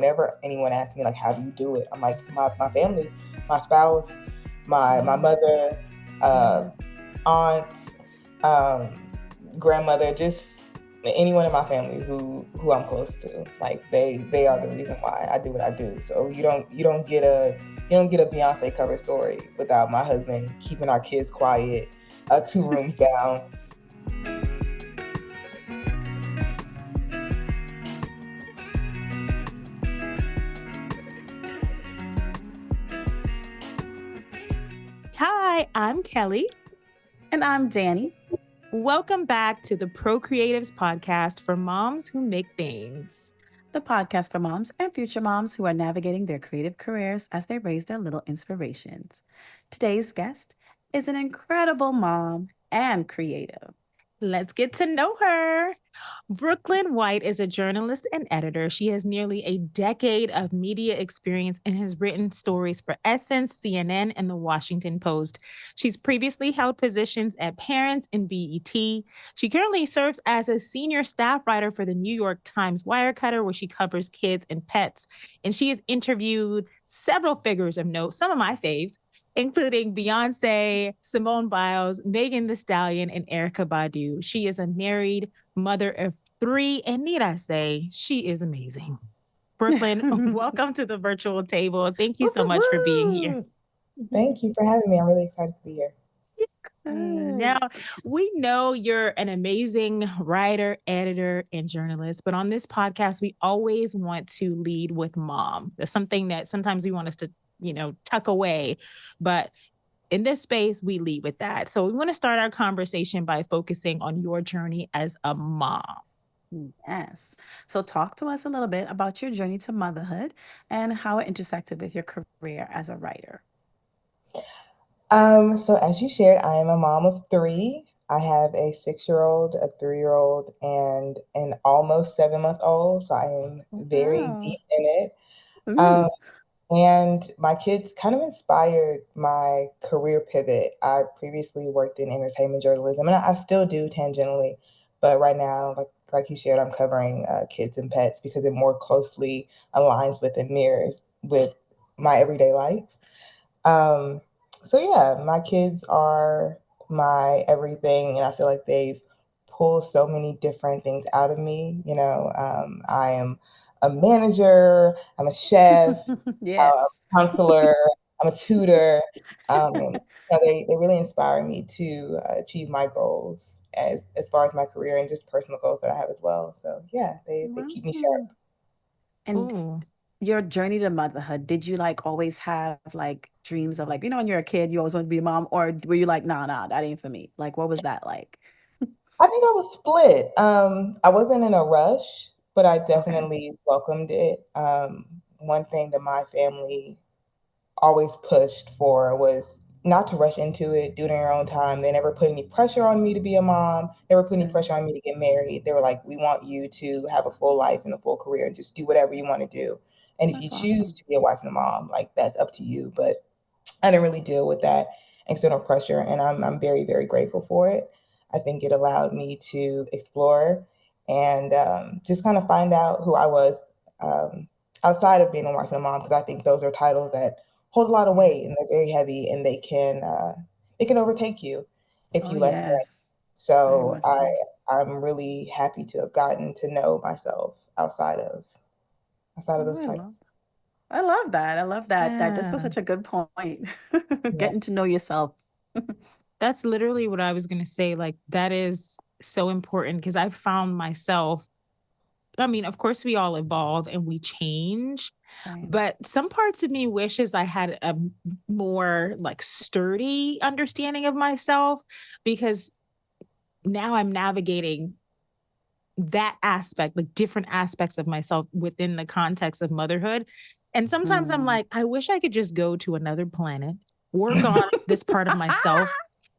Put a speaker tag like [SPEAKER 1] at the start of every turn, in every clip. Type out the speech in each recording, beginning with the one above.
[SPEAKER 1] whenever anyone asks me, like, how do you do it? I'm like, my family, my spouse, my mother, aunt, grandmother, just anyone in my family who I'm close to. Like, they are the reason why I do what I do. So you don't get a Beyonce cover story without my husband keeping our kids quiet, 2 rooms down.
[SPEAKER 2] Hi, I'm Kelly.
[SPEAKER 3] And I'm Danny.
[SPEAKER 2] Welcome back to the ProCreatives Podcast for moms who make things.
[SPEAKER 3] The podcast for moms and future moms who are navigating their creative careers as they raise their little inspirations. Today's guest is an incredible mom and creative.
[SPEAKER 2] Let's get to know her. Brooklyn White is a journalist and editor. She has nearly a decade of media experience and has written stories for Essence, CNN, and The Washington Post. She's previously held positions at Parents and BET. She currently serves as a senior staff writer for the New York Times Wirecutter, where she covers kids and pets. And she has interviewed several figures of note, some of my faves, including Beyoncé, Simone Biles, Megan Thee Stallion, and Erykah Badu. She is a married mother of 3, and need I say, she is amazing. Brooklyn, welcome to the virtual table. Thank you so much for being here.
[SPEAKER 1] Thank you for having me. I'm really excited to be here.
[SPEAKER 2] Now, we know you're an amazing writer, editor, and journalist, but on this podcast, we always want to lead with mom. There's something that sometimes we want us to, tuck away, but in this space, we lead with that. So we want to start our conversation by focusing on your journey as a mom.
[SPEAKER 3] Yes. So talk to us a little bit about your journey to motherhood and how it intersected with your career as a writer.
[SPEAKER 1] So as you shared, I am a mom of 3. I have a 6-year-old, a 3-year-old, and an almost 7-month-old. So I am very deep in it. And my kids kind of inspired my career pivot. I previously worked in entertainment journalism, and I still do tangentially. But right now, like you shared, I'm covering kids and pets because it more closely aligns with and mirrors with my everyday life. So yeah, my kids are my everything, and I feel like they've pulled so many different things out of me. I am a manager, I'm a chef,
[SPEAKER 3] Yes.
[SPEAKER 1] a counselor, I'm a tutor. And they really inspire me to achieve my goals as far as my career and just personal goals that I have as well. So yeah, they keep me sharp.
[SPEAKER 3] And your journey to motherhood, did you always have dreams of when you're a kid, you always want to be a mom, or were you like, nah, that ain't for me? What was that like?
[SPEAKER 1] I think I was split. I wasn't in a rush, but I definitely welcomed it. One thing that my family always pushed for was not to rush into it, do it in your own time. They never put any pressure on me to be a mom, never put any pressure on me to get married. They were like, we want you to have a full life and a full career and just do whatever you want to do. And if you choose to be a wife and a mom, that's up to you. But I didn't really deal with that external pressure, and I'm very, very grateful for it. I think it allowed me to explore and just kind of find out who I was outside of being a wife and a mom, because I think those are titles that hold a lot of weight and they're very heavy, and they can overtake you if you let them. So I'm really happy to have gotten to know myself outside of those titles.
[SPEAKER 3] I love that. I love that. This is such a good point. Getting to know yourself.
[SPEAKER 2] That's literally what I was going to say. That is so important, because I found myself, of course we all evolve and we change, but some parts of me wishes I had a more sturdy understanding of myself, because now I'm navigating that aspect, different aspects of myself within the context of motherhood. And sometimes I'm like, I wish I could just go to another planet, work on this part of myself,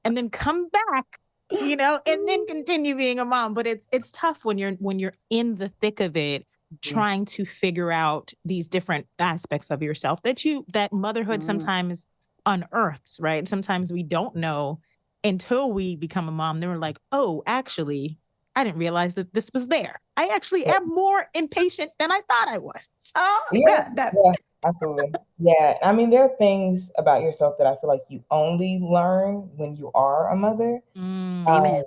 [SPEAKER 2] and then come back, and then continue being a mom. But it's tough when you're in the thick of it, trying to figure out these different aspects of yourself that motherhood sometimes unearths, right? Sometimes we don't know until we become a mom. Then we're like, oh, actually, I didn't realize that this was there. I actually am more impatient than I thought I was.
[SPEAKER 3] Oh,
[SPEAKER 1] Yeah,
[SPEAKER 3] yeah, that.
[SPEAKER 1] yeah, absolutely. Yeah, I mean, there are things about yourself that I feel like you only learn when you are a mother.
[SPEAKER 2] Mm,
[SPEAKER 1] Um,
[SPEAKER 3] Amen.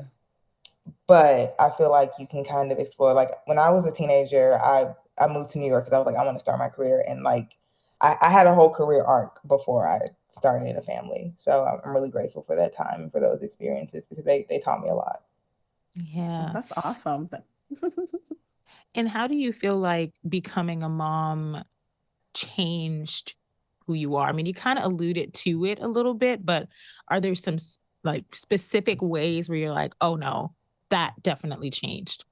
[SPEAKER 1] but I feel like you can kind of explore. Like when I was a teenager, I moved to New York because I was like, I want to start my career, and like I had a whole career arc before I started a family. So I'm really grateful for that time and for those experiences because they taught me a lot.
[SPEAKER 3] Oh,
[SPEAKER 2] yeah.
[SPEAKER 3] that's awesome.
[SPEAKER 2] And how do you feel like becoming a mom changed who you are? I mean, you kind of alluded to it a little bit, but are there some like specific ways where you're like, oh no, that definitely changed?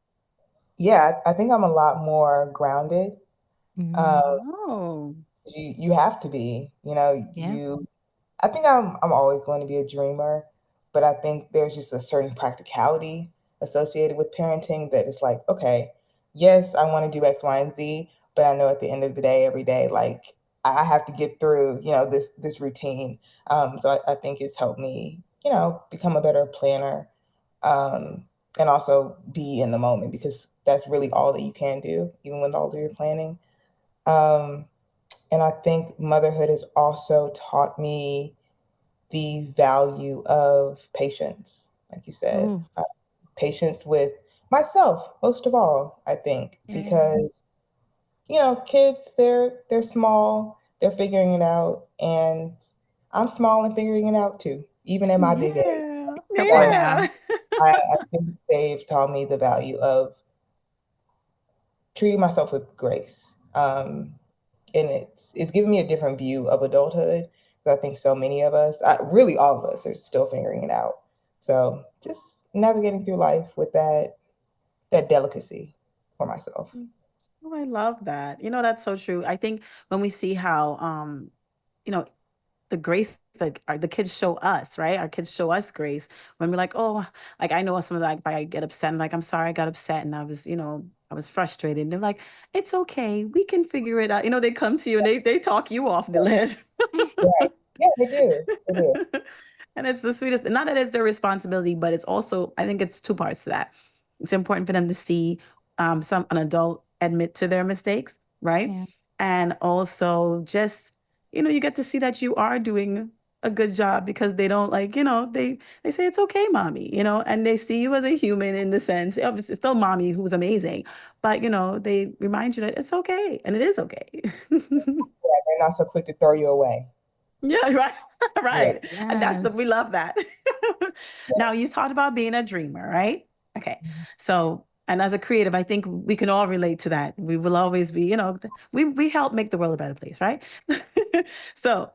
[SPEAKER 1] Yeah, I think I'm a lot more grounded.
[SPEAKER 2] Mm,
[SPEAKER 1] Uh,
[SPEAKER 3] Oh,
[SPEAKER 1] you have to be, you know,
[SPEAKER 2] yeah.
[SPEAKER 1] I think I'm always going to be a dreamer, but I think there's just a certain practicality associated with parenting that is like, okay, yes, I want to do X, Y, and Z, but I know at the end of the day, every day, like I have to get through, this routine. So I think it's helped me, become a better planner, um, and also be in the moment because that's really all that you can do, even with all of your planning. Um, and I think motherhood has also taught me the value of patience, like you said,
[SPEAKER 2] Oh,
[SPEAKER 1] patience with myself, most of all, I think,
[SPEAKER 3] yeah.
[SPEAKER 1] because kids they're small, they're figuring it out, and I'm small and figuring it out too, even at my big age.
[SPEAKER 3] Yeah.
[SPEAKER 2] come on
[SPEAKER 1] So
[SPEAKER 2] now.
[SPEAKER 3] Yeah.
[SPEAKER 1] I think they've taught me the value of treating myself with grace. And it's given me a different view of adulthood because I think so many of us, really all of us, are still figuring it out. So just navigating through life with that delicacy for myself.
[SPEAKER 3] Oh, I love that. That's so true. I think when we see how you know, the grace that the kids show us, right? Our kids show us grace when we're like, oh, like I know sometimes like if I get upset, I'm like, I'm sorry, I got upset and I was frustrated. And they're like, it's okay, we can figure it out. They come to you and they talk you off the ledge.
[SPEAKER 1] Right. Yeah, they do. They do.
[SPEAKER 3] And it's the sweetest. Not that it's their responsibility, but it's also, I think it's two parts to that. It's important for them to see an adult admit to their mistakes, right?
[SPEAKER 2] Yeah.
[SPEAKER 3] And also just, you get to see that you are doing a good job because they don't like, they say it's okay, mommy, and they see you as a human in the sense, it's still mommy who's amazing, but they remind you that it's okay and it is okay.
[SPEAKER 1] Yeah, they're not so quick to throw you away.
[SPEAKER 3] Yeah, right.
[SPEAKER 1] Yeah.
[SPEAKER 3] Right. And we
[SPEAKER 2] Yes.
[SPEAKER 3] love that. Now you talked about being a dreamer, right? Okay.
[SPEAKER 1] Mhm.
[SPEAKER 3] So, and as a creative, I think we can all relate to that. We will always be, we help make the world a better place, right? So,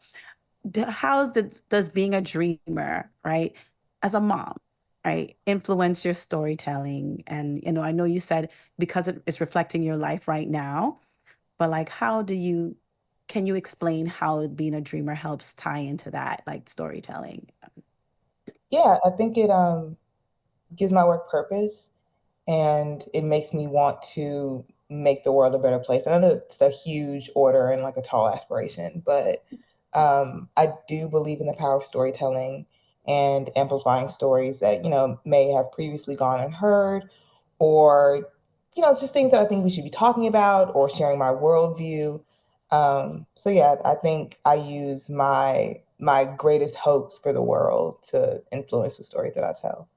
[SPEAKER 3] how does being a dreamer, right, as a mom, right, influence your storytelling? And, I know you said because it's reflecting your life right now, but like, can you explain how being a dreamer helps tie into that, like storytelling?
[SPEAKER 1] Yeah, I think it gives my work purpose and it makes me want to make the world a better place. I know it's a huge order and like a tall aspiration, but I do believe in the power of storytelling and amplifying stories that may have previously gone unheard, or just things that I think we should be talking about or sharing my worldview. So yeah, I think I use my greatest hopes for the world to influence the stories that I tell.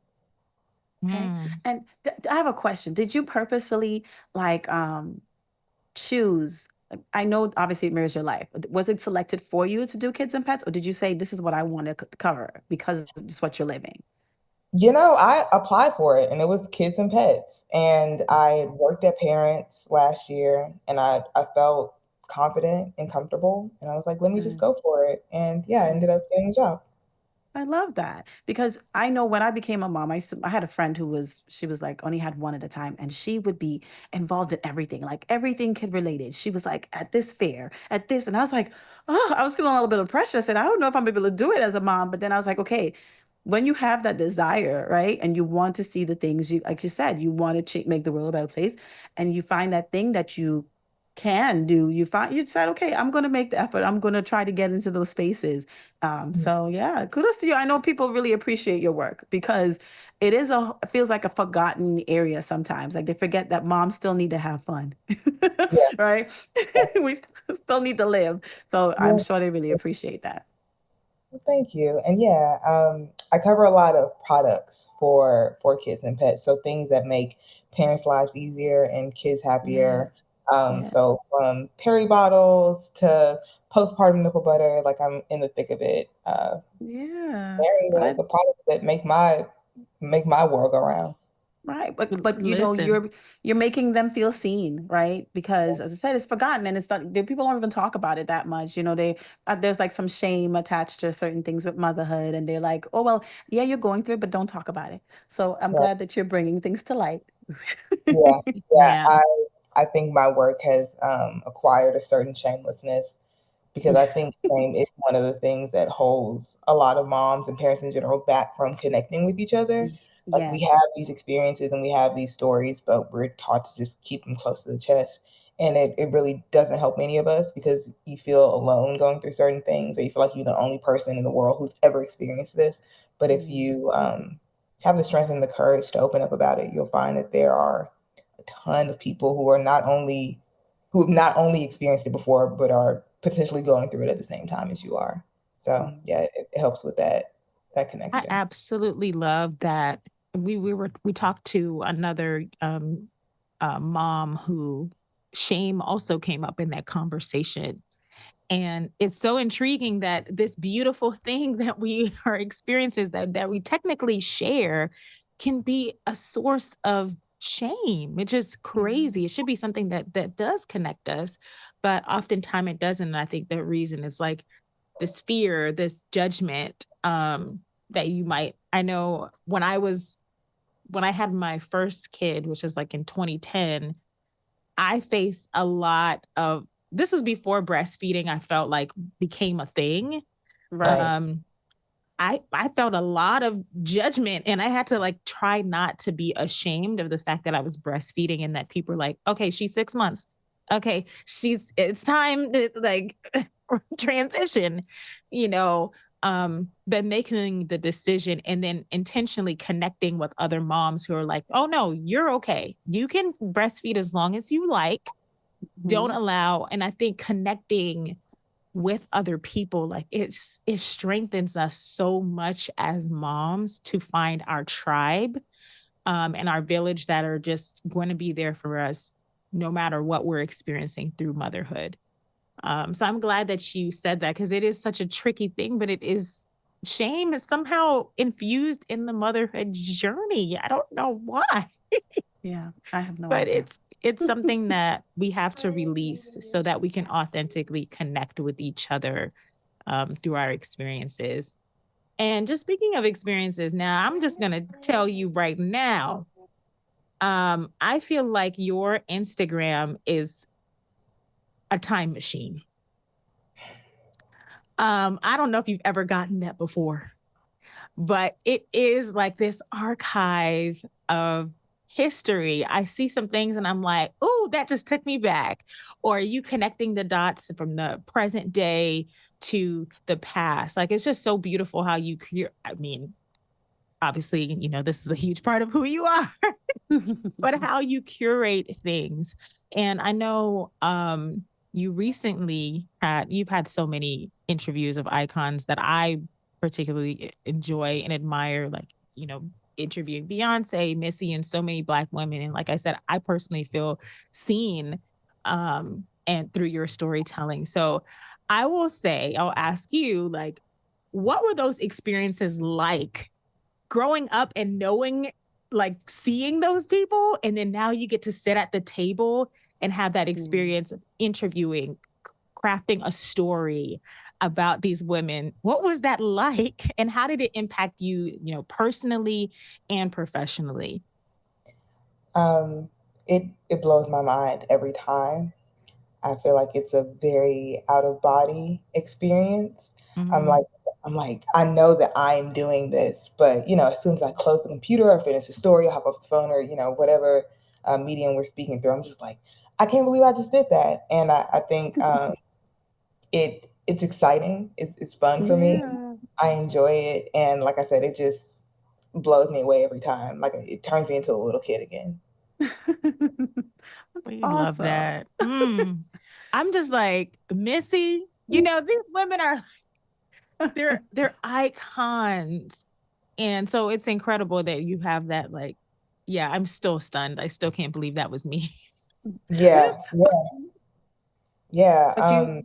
[SPEAKER 3] Okay.
[SPEAKER 2] Mm.
[SPEAKER 3] And I have a question. Did you purposefully like choose? I know obviously it mirrors your life. Was it selected for you to do kids and pets, or did you say this is what I want to cover because it's what you're living?
[SPEAKER 1] I applied for it and it was kids and pets. And I worked at Parents last year and I felt confident and comfortable. And I was like, let me just
[SPEAKER 3] Good.
[SPEAKER 1] go for it. And yeah, I ended
[SPEAKER 3] Good.
[SPEAKER 1] up getting a job.
[SPEAKER 3] I love that because I know when I became a mom, I had a friend she was like only had one at a time and she would be involved in everything, like everything kid related. She was like at this fair, at this. And I was like, oh, I was feeling a little bit of pressure. I said, I don't know if I'm able to do it as a mom. But then I was like, okay, when you have that desire, right? And you want to see the things like you said, you want to make the world a better place and you find that thing that you can do, you decide, okay, I'm going to make the effort. I'm going to try to get into those spaces. So yeah, kudos to you. I know people really appreciate your work because it feels like a forgotten area sometimes. Like they forget that moms still need to have fun,
[SPEAKER 1] Yeah.
[SPEAKER 3] right? We still need to live. So I'm
[SPEAKER 1] Yeah.
[SPEAKER 3] sure they really appreciate that.
[SPEAKER 1] Well, thank you. And yeah, I cover a lot of products for kids and pets. So things that make parents' lives easier and kids
[SPEAKER 3] Yes.
[SPEAKER 1] happier.
[SPEAKER 3] Yeah.
[SPEAKER 1] So from peri bottles to postpartum nipple butter, like I'm in the thick of it.
[SPEAKER 3] Yeah.
[SPEAKER 1] Sharing
[SPEAKER 3] I
[SPEAKER 1] the products that make my world go round.
[SPEAKER 3] Right, but
[SPEAKER 2] Listen,
[SPEAKER 3] you're making them feel seen, right? Because as I said, it's forgotten and it's not people don't even talk about it that much. They there's like some shame attached to certain things with motherhood, and they're like, oh well, yeah, you're going through it, but don't talk about it. So I'm
[SPEAKER 1] Right.
[SPEAKER 3] glad that you're bringing things to light.
[SPEAKER 1] Yeah. Yeah.
[SPEAKER 2] yeah.
[SPEAKER 1] I think my work has acquired a certain shamelessness because I think shame is one of the things that holds a lot of moms and parents in general back from connecting with each other. Like we have
[SPEAKER 3] Yes.
[SPEAKER 1] these experiences and we have these stories, but we're taught to just keep them close to the chest. And it really doesn't help any of us because you feel alone going through certain things, or you feel like you're the only person in the world who's ever experienced this. But if
[SPEAKER 3] Mm,
[SPEAKER 1] you have the strength and the courage to open up about it, you'll find that there are a ton of people who have not only experienced it before, but are potentially going through it at the same time as you are. So
[SPEAKER 3] mm,
[SPEAKER 1] yeah, it helps with that
[SPEAKER 2] I
[SPEAKER 1] connection.
[SPEAKER 2] absolutely love that we talked to another mom who shame also came up in that conversation. And it's so intriguing that this beautiful thing that we are experiencing that we technically share can be a source of shame. It's just
[SPEAKER 3] yeah.
[SPEAKER 2] crazy. It should be something that does connect us, but oftentimes it doesn't. And I think the reason is like this fear, this judgment, that you might. I know when I had my first kid, which is like in 2010, I faced a lot of this was before breastfeeding I felt like became a thing.
[SPEAKER 1] Right.
[SPEAKER 3] Right.
[SPEAKER 2] Um I felt a lot of judgment and I had to like try not to be ashamed of the fact that I was breastfeeding and that people were like, okay, she's 6 months. Okay, it's time to like transition, you know. But making the decision and then intentionally connecting with other moms who are like, oh no, you're okay. You can breastfeed as long as you like. Don't
[SPEAKER 3] Mhm.
[SPEAKER 2] allow, and I think connecting with other people, like it strengthens us so much as moms to find our tribe, and our village that are just going to be there for us no matter what we're experiencing through motherhood. So I'm glad that you said that because it is such a tricky thing, but it is shame is somehow infused in the motherhood journey. I don't know why,
[SPEAKER 3] Yeah. I have no
[SPEAKER 2] but
[SPEAKER 3] idea.
[SPEAKER 2] it's something that we have to release so that we can authentically connect with each other, through our experiences. And just speaking of experiences, now I'm just gonna tell you right now, I feel like your Instagram is a time machine. I don't know if you've ever gotten that before, but it is like this archive of history. I see some things and I'm like, oh, that just took me back. Or are you connecting the dots from the present day to the past? Like it's just so beautiful how you create. I mean, obviously, this is a huge part of who you are, but how you curate things. And I know you've had so many interviews of icons that I particularly enjoy and admire, like, interviewing Beyonce, Missy, and so many Black women. And like I said, I personally feel seen, and through your storytelling. So I will say, I'll ask you, like, what were those experiences like growing up and knowing, like seeing those people, and then now you get to sit at the table and have that
[SPEAKER 3] Mm.
[SPEAKER 2] experience of interviewing, crafting a story about these women. What was that like, and how did it impact you, personally and professionally?
[SPEAKER 1] Um, it blows my mind every time. I feel like it's a very out of body experience. I'm
[SPEAKER 2] Mm-hmm.
[SPEAKER 1] like I'm like, I know that I'm doing this, but as soon as I close the computer or finish the story, I hop off the phone or whatever medium we're speaking through, I'm just like, I can't believe I just did that. And I think it's exciting. It's fun for me.
[SPEAKER 3] Yeah.
[SPEAKER 1] I enjoy it, and like I said, it just blows me away every time. Like it turns me into a little kid again.
[SPEAKER 3] That's
[SPEAKER 2] We love
[SPEAKER 3] awesome.
[SPEAKER 2] that. I'm just like, Missy, these women are they're icons. And so it's incredible that you have that, like, yeah, I'm still stunned. I still can't believe that was me.
[SPEAKER 1] Yeah,
[SPEAKER 3] But
[SPEAKER 1] yeah, yeah.
[SPEAKER 3] but you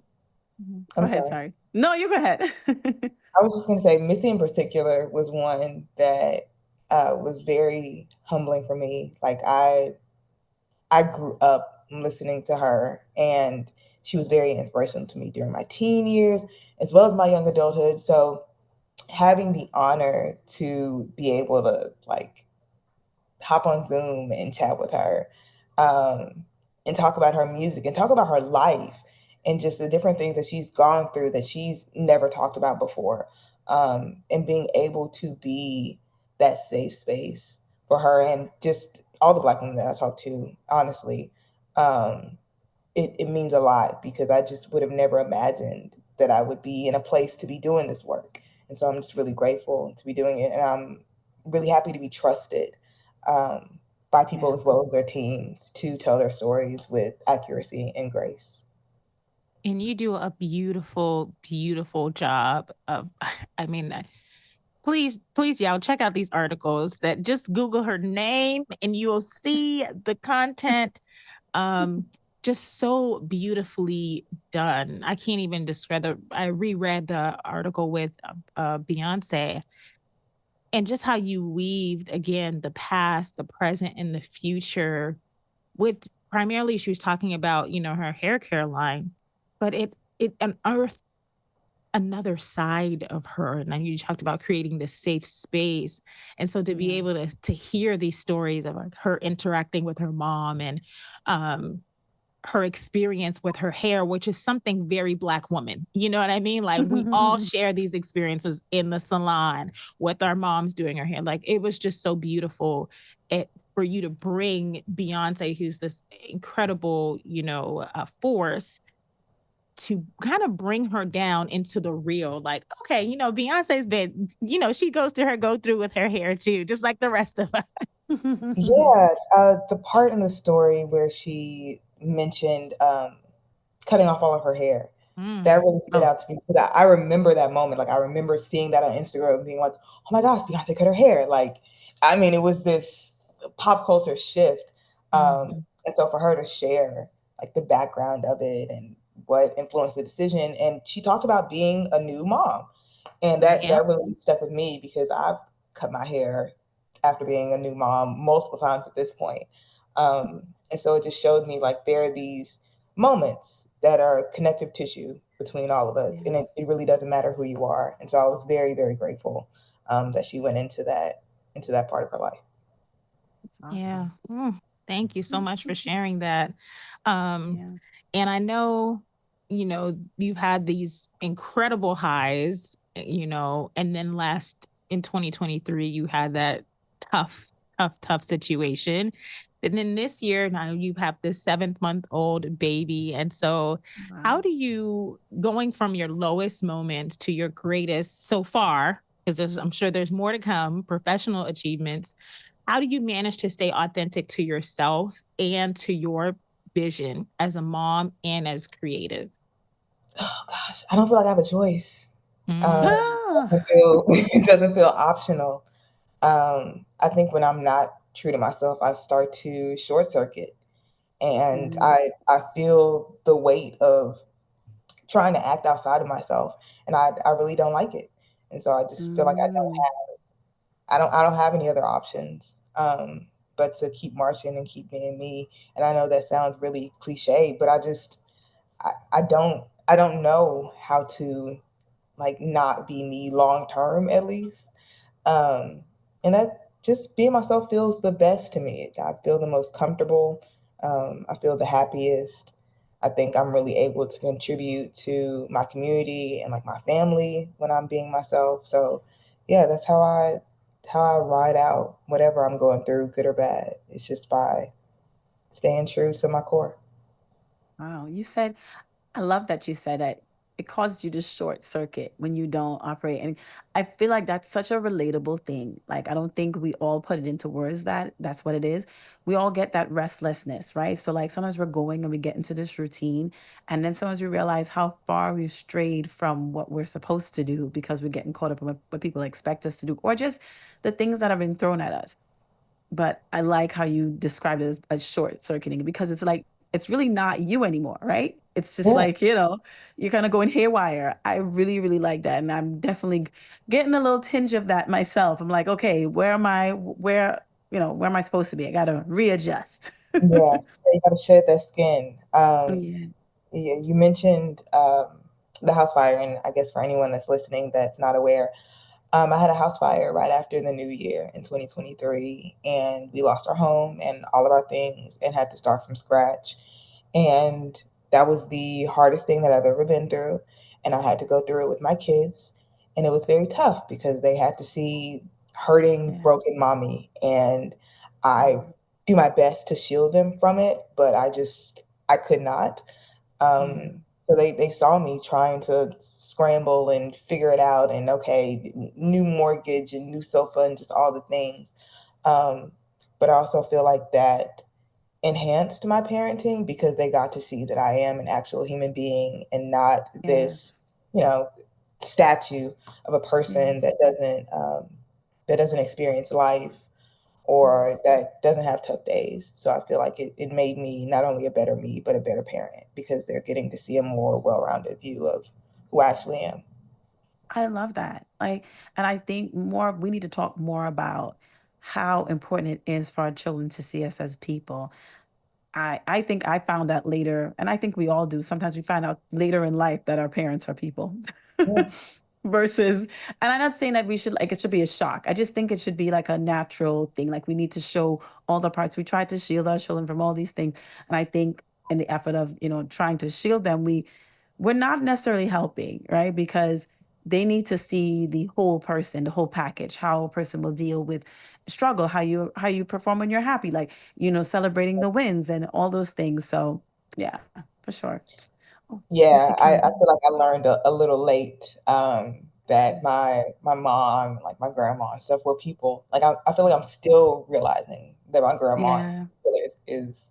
[SPEAKER 3] go
[SPEAKER 1] I'm
[SPEAKER 3] ahead,
[SPEAKER 1] sorry.
[SPEAKER 3] sorry. No, you go ahead.
[SPEAKER 1] I was just gonna say Missy in particular was one that was very humbling for me. Like I grew up listening to her, and she was very inspirational to me during my teen years as well as my young adulthood. So having the honor to be able to like hop on Zoom and chat with her, um, and talk about her music and talk about her life and just the different things that she's gone through that she's never talked about before. And being able to be that safe space for her and just all the Black women that I talk to, honestly, um, it means a lot because I just would have never imagined that I would be in a place to be doing this work. And so I'm just really grateful to be doing it. And I'm really happy to be trusted by people
[SPEAKER 3] Yeah.
[SPEAKER 1] as well as their teams to tell their stories with accuracy and grace.
[SPEAKER 2] And you do a beautiful, beautiful job of, I mean, please, y'all check out these articles that just Google her name and you'll see the content. Um, just so beautifully done. I can't even describe I reread the article with Beyonce, and just how you weaved again the past, the present, and the future. With primarily, she was talking about her hair care line, but it unearthed another side of her. And then you talked about creating this safe space, and so to be
[SPEAKER 3] Yeah.
[SPEAKER 2] able to hear these stories of like her interacting with her mom and um her experience with her hair, which is something very Black woman. You know what I mean? Like we all share these experiences in the salon with our moms doing her hair. Like it was just so beautiful for you to bring Beyonce, who's this incredible, force, to kind of bring her down into the real. Like, okay, Beyonce's been, she goes to her go through with her hair too, just like the rest of us.
[SPEAKER 1] Yeah, the part in the story where she mentioned cutting off all of her hair, that
[SPEAKER 2] Mm.
[SPEAKER 1] really stood
[SPEAKER 3] Oh,
[SPEAKER 1] out to me because I remember that moment. Like I remember seeing that on Instagram, being like, "Oh my gosh, Beyonce cut her hair!" Like, I mean, it was this pop culture shift,
[SPEAKER 2] Mhm.
[SPEAKER 1] and so for her to share like the background of it and what influenced the decision, and she talked about being a new mom, and
[SPEAKER 2] Yep.
[SPEAKER 1] that really stuck with me because I've cut my hair after being a new mom multiple times at this point. And so it just showed me like there are these moments that are connective tissue between all of us, and
[SPEAKER 3] yes.
[SPEAKER 1] it really doesn't matter who you are. And so I was very, very grateful that she went into that part of her life.
[SPEAKER 3] It's
[SPEAKER 2] Yeah.
[SPEAKER 3] awesome.
[SPEAKER 2] Thank you so much for sharing that. Um,
[SPEAKER 3] Yeah.
[SPEAKER 2] and I know, you've had these incredible highs, and then last in 2023, you had that tough, tough situation. And then this year, now you have this 7-month-old baby. And so, how
[SPEAKER 3] Wow.
[SPEAKER 2] do you, going from your lowest moments to your greatest so far, because I'm sure there's more to come, professional achievements, how do you manage to stay authentic to yourself and to your vision as a mom and as creative?
[SPEAKER 1] Oh gosh, I don't feel like I have a choice. Um,
[SPEAKER 2] Mm,
[SPEAKER 1] it doesn't feel optional. I think when I'm not true to myself, I start to short circuit, and
[SPEAKER 3] Mm,
[SPEAKER 1] I feel the weight of trying to act outside of myself, and I really don't like it. And so I just feel like
[SPEAKER 3] mm,
[SPEAKER 1] I don't have any other options but to keep marching and keep being me. And I know that sounds really cliche, but I don't know how to like not be me long term at least. Um, and that just being myself feels the best to me. I feel the most comfortable. I feel the happiest. I think I'm really able to contribute to my community and like my family when I'm being myself. So yeah, that's how I ride out whatever I'm going through, good or bad. It's just by staying true to my core.
[SPEAKER 3] wow. I love that you said that it causes you to short circuit when you don't operate. And I feel like that's such a relatable thing. Like, I don't think we all put it into words that that's what it is. We all get that restlessness, right? So like sometimes we're going and we get into this routine, and then sometimes we realize how far we've strayed from what we're supposed to do because we're getting caught up in what people expect us to do, or just the things that have been thrown at us. But I like how you described it as short circuiting, because it's like it's really not you anymore, right? It's just
[SPEAKER 1] Yeah,
[SPEAKER 3] like, you're kind of going haywire. I really, really like that. And I'm definitely getting a little tinge of that myself. I'm like, okay, where am I supposed to be? I gotta readjust.
[SPEAKER 1] yeah. You got to shed that skin.
[SPEAKER 3] Yeah.
[SPEAKER 1] Yeah, you mentioned the house fire, and I guess for anyone that's listening that's not aware, I had a house fire right after the new year in 2023, and we lost our home and all of our things and had to start from scratch. And that was the hardest thing that I've ever been through. And I had to go through it with my kids. And it was very tough because they had to see hurting,
[SPEAKER 3] Yeah.
[SPEAKER 1] broken mommy. And I
[SPEAKER 3] Mhm.
[SPEAKER 1] do my best to shield them from it, but I could not.
[SPEAKER 3] Yeah.
[SPEAKER 1] So they saw me trying to scramble and figure it out, and okay, new mortgage and new sofa and just all the things. Um, but I also feel like that enhanced my parenting because they got to see that I am an actual human being and not this,
[SPEAKER 3] Yes.
[SPEAKER 1] you know, statue of a
[SPEAKER 3] Yeah.
[SPEAKER 1] person that doesn't experience life
[SPEAKER 3] Mhm.
[SPEAKER 1] or that doesn't have tough days. So I feel like it made me not only a better me, but a better parent because they're getting to see a more well-rounded view of who I actually am.
[SPEAKER 3] I love that. Like, and I think we need to talk more about how important it is for our children to see us as people. I think I found out later, and I think we all do. Sometimes we find out later in life that our parents are people.
[SPEAKER 1] Yeah,
[SPEAKER 3] Versus, and I'm not saying that we should, like, it should be a shock. I just think it should be like a natural thing. Like, we need to show all the parts. We try to shield our children from all these things. And I think in the effort of, trying to shield them, we're not necessarily helping, right? Because they need to see the whole person, the whole package, how a person will deal with struggle, how you perform when you're happy, like, celebrating the wins and all those things. So yeah, for sure. Oh, I see
[SPEAKER 1] yeah,
[SPEAKER 3] Kim.
[SPEAKER 1] I feel like I learned a little late that my mom, like my grandma and stuff, were people. Like I feel like I'm still realizing that my grandma
[SPEAKER 3] Yeah.
[SPEAKER 1] is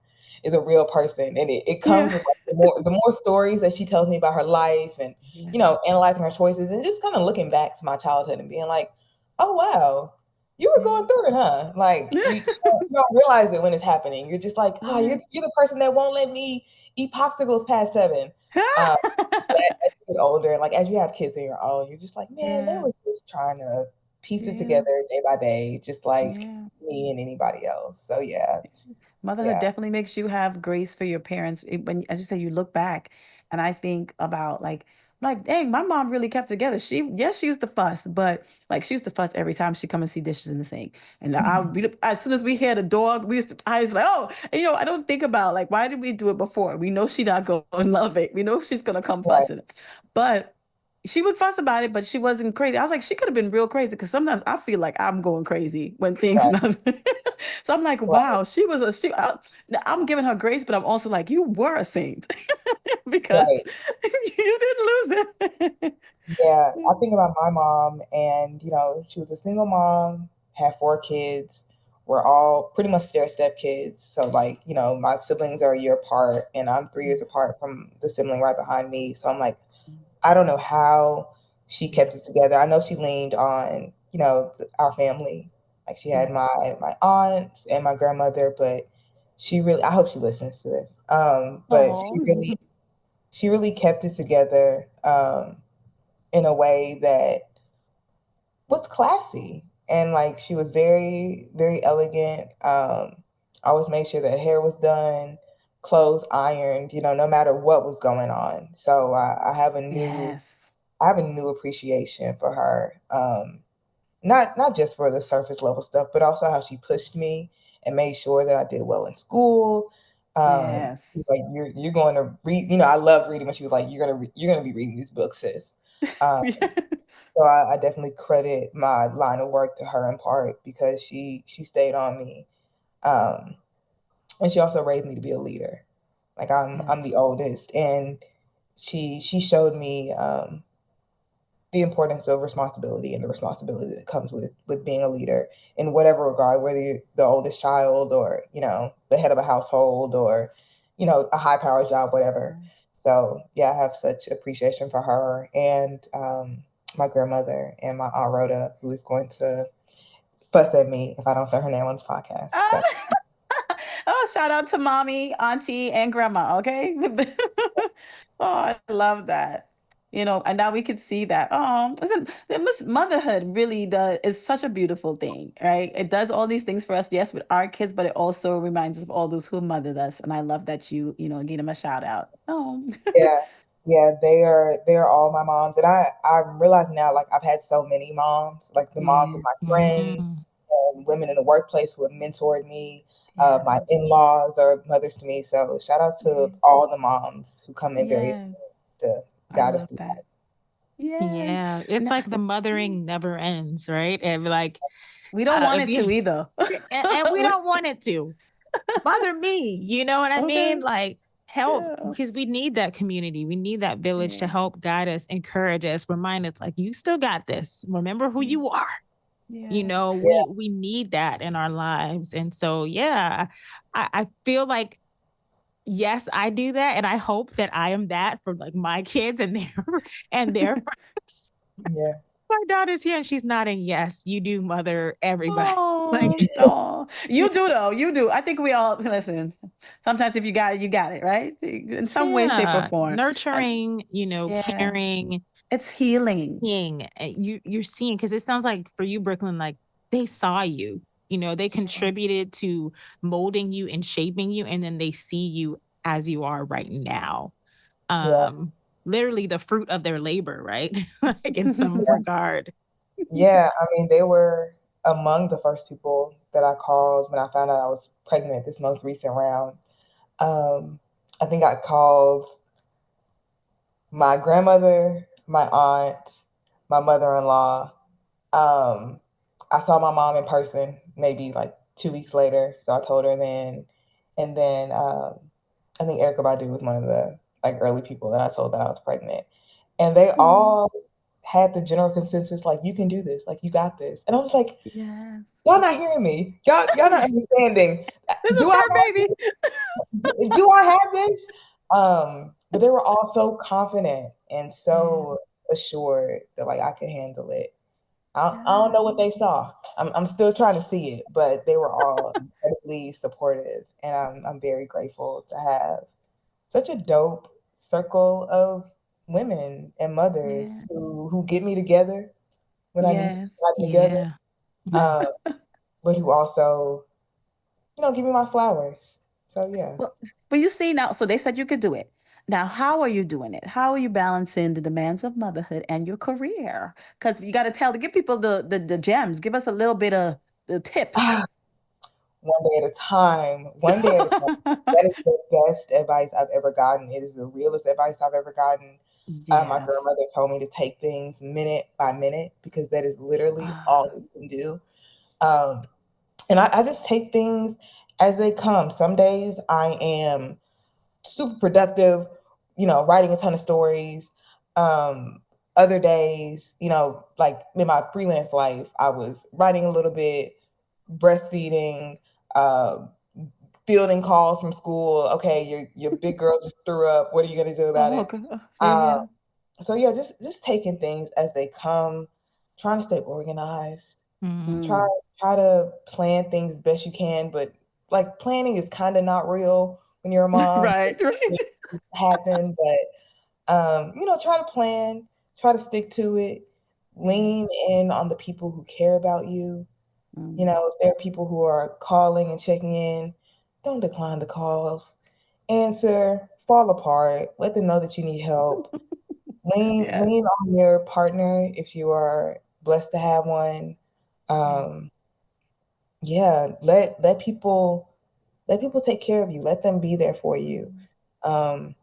[SPEAKER 1] a real person, and it
[SPEAKER 3] Yeah.
[SPEAKER 1] comes with like the more stories that she tells me about her life, and
[SPEAKER 3] Yeah.
[SPEAKER 1] analyzing her choices, and just kind of looking back to my childhood and being like, oh wow, you were
[SPEAKER 3] Yeah.
[SPEAKER 1] going through it, huh? Like you don't realize it when it's happening. You're just like, ah,
[SPEAKER 3] Yeah.
[SPEAKER 1] you're the person that won't let me eat popsicles past 7. Um, but as you get older, and like as you have kids of your own, you're just like, man, they
[SPEAKER 3] Yeah.
[SPEAKER 1] were just trying to piece it
[SPEAKER 3] Yeah.
[SPEAKER 1] together day by day, just like
[SPEAKER 3] Yeah.
[SPEAKER 1] me and anybody else. So yeah,
[SPEAKER 3] Motherhood
[SPEAKER 1] yeah,
[SPEAKER 3] definitely makes you have grace for your parents. When, as you say, you look back, and I think about, like, dang, my mom really kept together. Yes, she used to fuss, but like she used to fuss every time she come and see dishes in the sink. And as soon as we hear the dog, I was like, oh, and, I don't think about, like, why did we do it before? We know she not going to love it. We know she's gonna come
[SPEAKER 1] right,
[SPEAKER 3] fussing, but she would fuss about it, but she wasn't crazy. I was like, she could have been real crazy, because sometimes I feel like I'm going crazy when things
[SPEAKER 1] right,
[SPEAKER 3] not. So I'm like,
[SPEAKER 1] right,
[SPEAKER 3] wow, I'm giving her grace, but I'm also like, you were a saint because
[SPEAKER 1] right.
[SPEAKER 3] you didn't lose it.
[SPEAKER 1] Yeah, I think about my mom, and she was a single mom, had 4 kids. We're all pretty much stair step kids. So like, my siblings are a year apart, and I'm 3 years apart from the sibling right behind me. So I'm like, I don't know how she kept it together. I know she leaned on, our family. Like she had my aunts and my grandmother, but she really, I hope she listens to this. But
[SPEAKER 3] Oh,
[SPEAKER 1] she really kept it together in a way that was classy. And like she was very, very elegant. I always made sure that hair was done, clothes ironed, no matter what was going on. So
[SPEAKER 3] yes,
[SPEAKER 1] I have a new appreciation for her. Not just for the surface level stuff, but also how she pushed me and made sure that I did well in school. She's
[SPEAKER 3] yes.
[SPEAKER 1] like, you're going to read. I loved reading when she was like, you're gonna be reading these books, sis. Um, so I definitely credit my line of work to her in part because she stayed on me, and she also raised me to be a leader. Like I'm
[SPEAKER 3] Yes.
[SPEAKER 1] the oldest, and she showed me the importance of responsibility and the responsibility that comes with being a leader in whatever regard, whether you're the oldest child or, you know, the head of a household or, you know, a high power job, whatever. So yeah, I have such appreciation for her and my grandmother and my aunt Rhoda, who is going to fuss at me if I don't say her name on this podcast. So
[SPEAKER 3] Oh, shout out to mommy, auntie, and grandma. Okay. Oh, I love that. You know, and now we could see that. Oh, listen, motherhood really does is such a beautiful thing, right? It does all these things for us, yes, with our kids, but it also reminds us of all those who mothered us. And I love that you know, give them a shout out. Oh,
[SPEAKER 1] yeah, yeah, they are all my moms, and I'm realizing now, like I've had so many moms, like the moms
[SPEAKER 3] yeah,
[SPEAKER 1] of my friends,
[SPEAKER 2] Mhm.
[SPEAKER 1] women in the workplace who have mentored me, my
[SPEAKER 3] yes,
[SPEAKER 1] in-laws are mothers to me. So shout out to
[SPEAKER 3] yeah,
[SPEAKER 1] all the moms who come in various
[SPEAKER 3] yeah.
[SPEAKER 1] ways to
[SPEAKER 3] I
[SPEAKER 1] guide us
[SPEAKER 3] love
[SPEAKER 1] through
[SPEAKER 3] that. Yes.
[SPEAKER 2] Yeah, it's
[SPEAKER 3] No,
[SPEAKER 2] like the mothering never ends, right? And like,
[SPEAKER 3] we don't want
[SPEAKER 2] if
[SPEAKER 3] it
[SPEAKER 2] you
[SPEAKER 3] to either.
[SPEAKER 2] and we don't want it to bother me. You know what I mean?
[SPEAKER 3] Okay.
[SPEAKER 2] Like help
[SPEAKER 3] Yeah.
[SPEAKER 2] because we need that community. We need that village to
[SPEAKER 3] Yeah.
[SPEAKER 2] help guide us, encourage us, remind us like you still got this. Remember who
[SPEAKER 3] Yeah.
[SPEAKER 2] you are. You
[SPEAKER 3] Yes.
[SPEAKER 2] know,
[SPEAKER 1] Yeah,
[SPEAKER 2] we need that in our lives. And so yeah, I feel like yes, I do that. And I hope that I am that for like my kids and their and their friends.
[SPEAKER 1] yeah,
[SPEAKER 2] My daughter's here and she's nodding. Yes, you do mother everybody. Like
[SPEAKER 3] Oh, oh, you do though. You do. I think we all listen. Sometimes if you got it, you got it, right? In some way, shape, or
[SPEAKER 2] yeah,
[SPEAKER 3] form. I,
[SPEAKER 2] nurturing, you know,
[SPEAKER 3] yeah,
[SPEAKER 2] caring,
[SPEAKER 3] it's healing.
[SPEAKER 2] seeing. You're seeing because it sounds like for you, Brooklyn, like they saw you. You know, they contributed to molding you and shaping you, and then they see you as you are right now.
[SPEAKER 1] yeah,
[SPEAKER 2] Um, Literally the fruit of their labor, right? Like in some regard.
[SPEAKER 1] yeah. I mean, they were among the first people that I called when I found out I was pregnant this most recent round. Um, I think I called my grandmother, my aunt, my mother-in-law. Um, I saw my mom in person maybe like 2 weeks later, so I told her then. And then I think Erica Badu was one of the like early people that I told that I was pregnant, and they
[SPEAKER 3] Oh,
[SPEAKER 1] all had the general consensus like you can do this, like you got this. And I was like,
[SPEAKER 3] yes.
[SPEAKER 1] y'all not hearing me, y'all not understanding.
[SPEAKER 3] This is
[SPEAKER 1] Do I
[SPEAKER 3] our baby.
[SPEAKER 1] do I have this? But they were all so confident and
[SPEAKER 3] Yeah.
[SPEAKER 1] so assured that like I could handle it. I don't
[SPEAKER 3] Yeah.
[SPEAKER 1] know what they saw. I'm still trying to see it, but they were all incredibly supportive, and I'm very grateful to have such a dope circle of women and mothers
[SPEAKER 3] Yeah.
[SPEAKER 1] who get me together when I need to
[SPEAKER 3] Yes.
[SPEAKER 1] get together,
[SPEAKER 2] Yeah.
[SPEAKER 1] uh, but who also, you know, give me my flowers. So yeah.
[SPEAKER 3] Well, but you see now, so they said you could do it. Now, how are you doing it? How are you balancing the demands of motherhood and your career? Because you got to tell to give people the gems. Give us a little bit of the tips.
[SPEAKER 1] One day at a time, one day at a time. That is the best advice I've ever gotten. It is the realest advice I've ever gotten. My
[SPEAKER 3] Yes.
[SPEAKER 1] grandmother told me to take things minute by minute because that is literally all
[SPEAKER 3] Ah,
[SPEAKER 1] that you can do. Um, and I just take things as they come. Some days I am super productive, you know, writing a ton of stories. Um, Other days, you know, like in my freelance life, I was writing a little bit, breastfeeding, uh, fielding calls from school. Okay, your big girl just threw up. What are you gonna do about
[SPEAKER 3] oh,
[SPEAKER 1] it?
[SPEAKER 3] okay. Yeah,
[SPEAKER 1] Um,
[SPEAKER 3] yeah.
[SPEAKER 1] so yeah, just taking things as they come, trying to stay organized,
[SPEAKER 2] Mm.
[SPEAKER 1] try
[SPEAKER 3] Mm.
[SPEAKER 1] try to plan things best you can, but like planning is kind of not real when you're a mom.
[SPEAKER 3] Right, right.
[SPEAKER 1] Things happen, but you know, try to plan, try to stick to it,
[SPEAKER 3] Yeah.
[SPEAKER 1] lean in on the people who care about you. You
[SPEAKER 3] Mm.
[SPEAKER 1] know, if there are people who are calling and checking in, don't decline the calls. Answer, fall apart, let them know that you need help.
[SPEAKER 3] Yeah.
[SPEAKER 1] Lean on your partner if you are blessed to have one.
[SPEAKER 3] Yeah.
[SPEAKER 1] Um, yeah, let people take care of you. Let them be there for you. Um,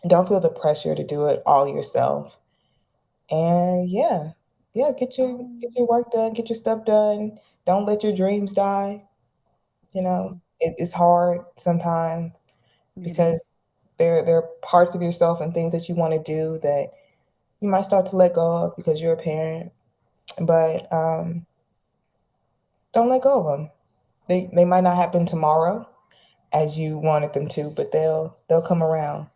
[SPEAKER 1] don't feel the pressure to do it all yourself. And yeah, yeah, get
[SPEAKER 3] Oh,
[SPEAKER 1] your work done, get your stuff done. Don't let your dreams die. You know,
[SPEAKER 3] mm.
[SPEAKER 1] it's hard sometimes
[SPEAKER 3] It
[SPEAKER 1] because
[SPEAKER 3] is.
[SPEAKER 1] there are parts of yourself and things that you want to do that you might start to let go of because you're a parent, but don't let go of them. They might not happen tomorrow as you wanted them to, but they'll come around.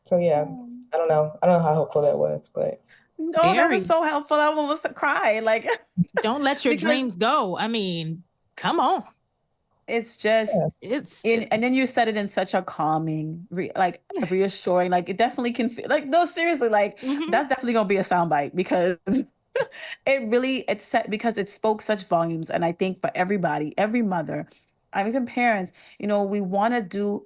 [SPEAKER 1] So yeah, I don't know how helpful that was, but
[SPEAKER 3] No, that was
[SPEAKER 2] Very.
[SPEAKER 3] so helpful. I almost cried. Like,
[SPEAKER 2] Don't let your
[SPEAKER 3] because
[SPEAKER 2] dreams go. I mean, come on.
[SPEAKER 3] it's just,
[SPEAKER 1] yeah,
[SPEAKER 2] It's
[SPEAKER 3] and then you said it in such a calming, like reassuring, like it definitely can feel like, no, seriously, like
[SPEAKER 2] mhm.
[SPEAKER 3] that's definitely gonna be a soundbite because it really, it's set because it spoke such volumes. And I think for everybody, every mother, and even parents, we want to do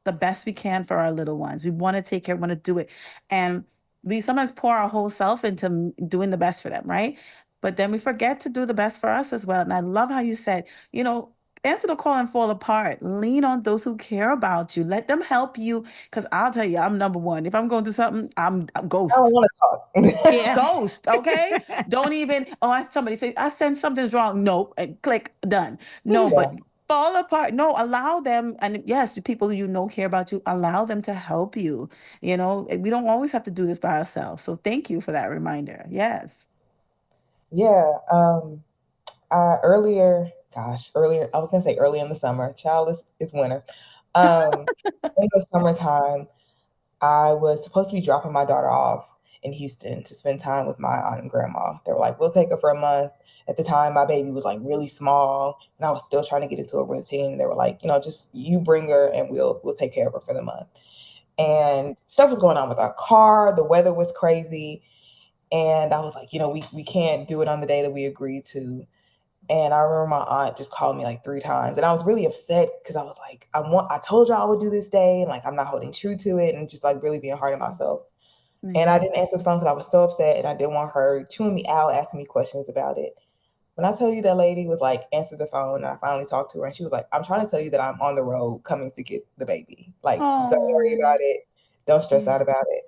[SPEAKER 3] the best we can for our little ones. We want to take care, want to do it. And we sometimes pour our whole self into doing the best for them, right? But then we forget to do the best for us as well. And I love how you said, answer the call and fall apart. Lean on those who care about you. Let them help you. Because I'll tell you, I'm number one. If I'm going through something, I'm
[SPEAKER 1] I don't
[SPEAKER 3] ghost.
[SPEAKER 1] want to talk.
[SPEAKER 2] Yeah.
[SPEAKER 3] Ghost, okay? Don't even, somebody say, I sense something's wrong. Nope. And click, done. No,
[SPEAKER 1] Yeah,
[SPEAKER 3] but fall apart. No, allow them. And yes, the people you know care about you, allow them to help you. We don't always have to do this by ourselves. So thank you for that reminder. Yes.
[SPEAKER 1] yeah. Earlier, gosh, earlier, I was gonna say early in the summer. Child is winter. In the summertime, I was supposed to be dropping my daughter off in Houston to spend time with my aunt and grandma. They were like, "We'll take her for a month." At the time, my baby was like really small, and I was still trying to get into a routine. They were like, just you bring her, and we'll take care of her for the month. And stuff was going on with our car. The weather was crazy, and I was like, we can't do it on the day that we agreed to. And I remember my aunt just called me like 3 times, and I was really upset because I was like, I told you I would do this day, and like I'm not holding true to it, and just like really being hard on myself. And I
[SPEAKER 3] Yeah.
[SPEAKER 1] didn't answer the phone because I was so upset, and I didn't want her chewing me out, asking me questions about it. When I tell you that lady was like, answer the phone, and I finally talked to her, and she was like, I'm trying to tell you that I'm on the road coming to get the baby. Like, don't worry
[SPEAKER 3] Oh,
[SPEAKER 1] about it. Don't stress
[SPEAKER 3] yeah.
[SPEAKER 1] out about it.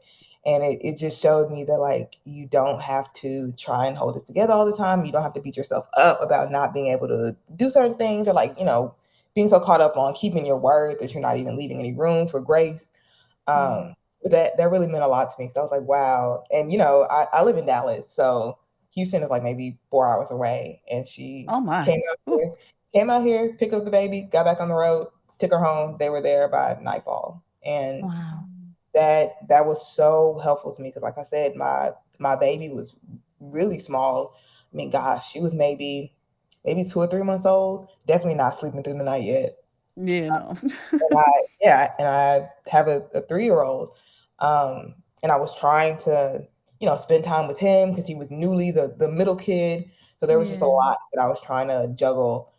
[SPEAKER 1] And it just showed me that, like, you don't have to try and hold it together all the time. You don't have to beat yourself up about not being able to do certain things or, like, being so caught up on keeping your word that you're not even leaving any room for grace.
[SPEAKER 3] Yeah.
[SPEAKER 1] But that really meant a lot to me. So I was like, wow. And I live in Dallas, so Houston is like maybe 4 hours away. And she
[SPEAKER 3] Oh my.
[SPEAKER 1] came out
[SPEAKER 3] Ooh.
[SPEAKER 1] here, came out here, picked up the baby, got back on the road, took her home. They were there by nightfall, and
[SPEAKER 2] Wow.
[SPEAKER 1] that was so helpful to me because, like I said, my baby was really small. I mean, gosh, she was maybe 2 or 3 months old. Definitely not sleeping through the night yet.
[SPEAKER 3] Yeah, no.
[SPEAKER 1] And I have a 3 year old. And I was trying to, spend time with him because he was newly the middle kid. So there was just a
[SPEAKER 3] Yeah.
[SPEAKER 1] lot that I was trying to juggle.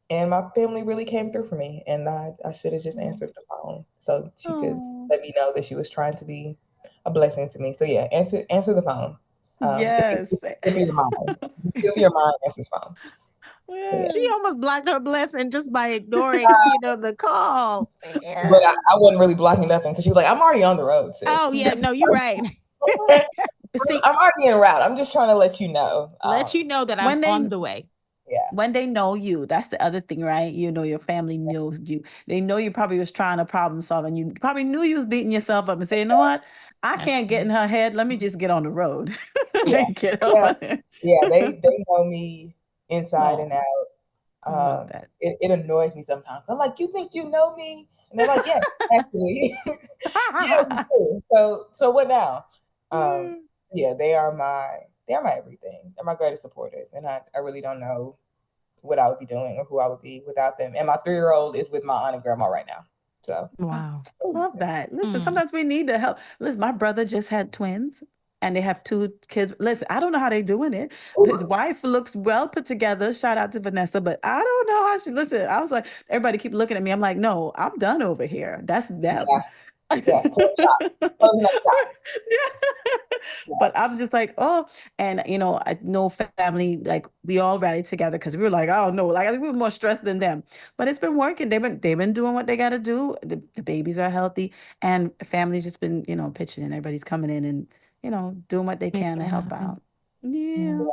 [SPEAKER 1] And my family really came through for me. And I should have just answered the phone so she could
[SPEAKER 3] Oh,
[SPEAKER 1] let me know that she was trying to be a blessing to me. So yeah, answer the phone.
[SPEAKER 3] yes.
[SPEAKER 1] If you're mine. If you're mine, answer the phone. Yeah.
[SPEAKER 2] She
[SPEAKER 3] Yes.
[SPEAKER 2] almost blocked her blessing just by ignoring, the call.
[SPEAKER 1] But
[SPEAKER 2] Man.
[SPEAKER 1] I wasn't really blocking nothing because she was like, I'm already on the road,
[SPEAKER 2] Oh
[SPEAKER 1] sis.
[SPEAKER 2] yeah, no, you're right.
[SPEAKER 3] See,
[SPEAKER 1] I'm already en route. I'm just trying to let you know.
[SPEAKER 2] Let you know that I'm
[SPEAKER 3] when
[SPEAKER 2] on
[SPEAKER 3] they
[SPEAKER 2] the way.
[SPEAKER 1] Yeah,
[SPEAKER 3] when they know you, that's the other thing, right? Your family knows you. They know you probably was trying to problem solve, and you probably knew you was beating yourself up and saying, you know what? I
[SPEAKER 2] That's
[SPEAKER 3] can't get in
[SPEAKER 2] right.
[SPEAKER 3] her head. Let me just get on the road.
[SPEAKER 1] yeah,
[SPEAKER 3] Get
[SPEAKER 1] yeah,
[SPEAKER 3] over there.
[SPEAKER 1] yeah. They know me inside and
[SPEAKER 3] Oh,
[SPEAKER 1] out.
[SPEAKER 3] love that.
[SPEAKER 1] It annoys me sometimes. I'm like, you think you know me? And they're like, yeah, actually, yeah, we do. So what now? Um, yeah, they are my everything. They're my greatest supporters, and I really don't know what I would be doing or who I would be without them. And my 3 year old is with my aunt and grandma right now. So
[SPEAKER 3] Oh,
[SPEAKER 2] Wow.
[SPEAKER 3] I love that. Listen,
[SPEAKER 2] Mm.
[SPEAKER 3] sometimes we need the help. Listen, my brother just had twins and they have two kids. Listen, I don't know how they're doing it. His
[SPEAKER 1] ooh,
[SPEAKER 3] wife looks well put together. Shout out to Vanessa, but I don't know how she listen. I was like, everybody keep looking at me. I'm like, no, I'm done over here. That's
[SPEAKER 1] yeah,
[SPEAKER 3] them.
[SPEAKER 1] yeah, close shop, closing up shop.
[SPEAKER 3] But I'm just like, oh, and I know family, like we all rallied together because we were like, I don't know, like I think we were more stressed than them. But it's been working. They've been doing what they gotta do. The babies are healthy and family's just been, pitching in. Everybody's coming in and, doing what they can
[SPEAKER 2] Making
[SPEAKER 3] to
[SPEAKER 2] it
[SPEAKER 3] help
[SPEAKER 2] happen.
[SPEAKER 3] out. Yeah.
[SPEAKER 2] Yeah.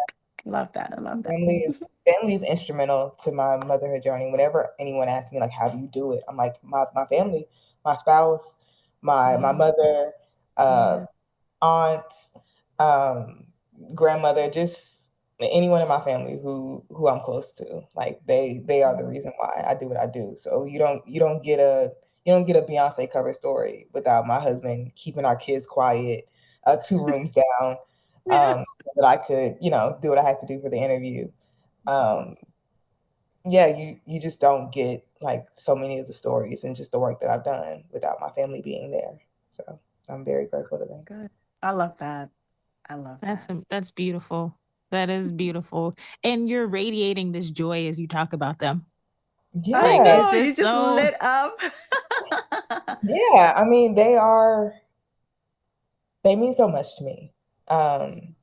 [SPEAKER 3] Love that. I love that.
[SPEAKER 1] Family is family is instrumental to my motherhood journey. Whenever anyone asks me like, how do you do it? I'm like, my family. my spouse, my mother, uh,
[SPEAKER 3] Yeah.
[SPEAKER 1] aunts, um, grandmother, just anyone in my family who I'm close to. Like they are the reason why I do what I do. So you don't get a Beyonce cover story without my husband keeping our kids quiet, 2 rooms down,
[SPEAKER 3] Yeah.
[SPEAKER 1] so that I could, do what I had to do for the interview.
[SPEAKER 3] That's awesome.
[SPEAKER 1] Um, yeah, you just don't get like so many of the stories and just the work that I've done without my family being there. So I'm very grateful to them.
[SPEAKER 3] Good. I love that. I love that.
[SPEAKER 2] That's beautiful. That is beautiful. And you're radiating this joy as you talk about them.
[SPEAKER 3] I
[SPEAKER 2] Like
[SPEAKER 1] Yes.
[SPEAKER 2] it's
[SPEAKER 3] know. You
[SPEAKER 2] just
[SPEAKER 3] just
[SPEAKER 2] so
[SPEAKER 3] lit up.
[SPEAKER 1] Yeah. I mean, they mean so much to me. Um,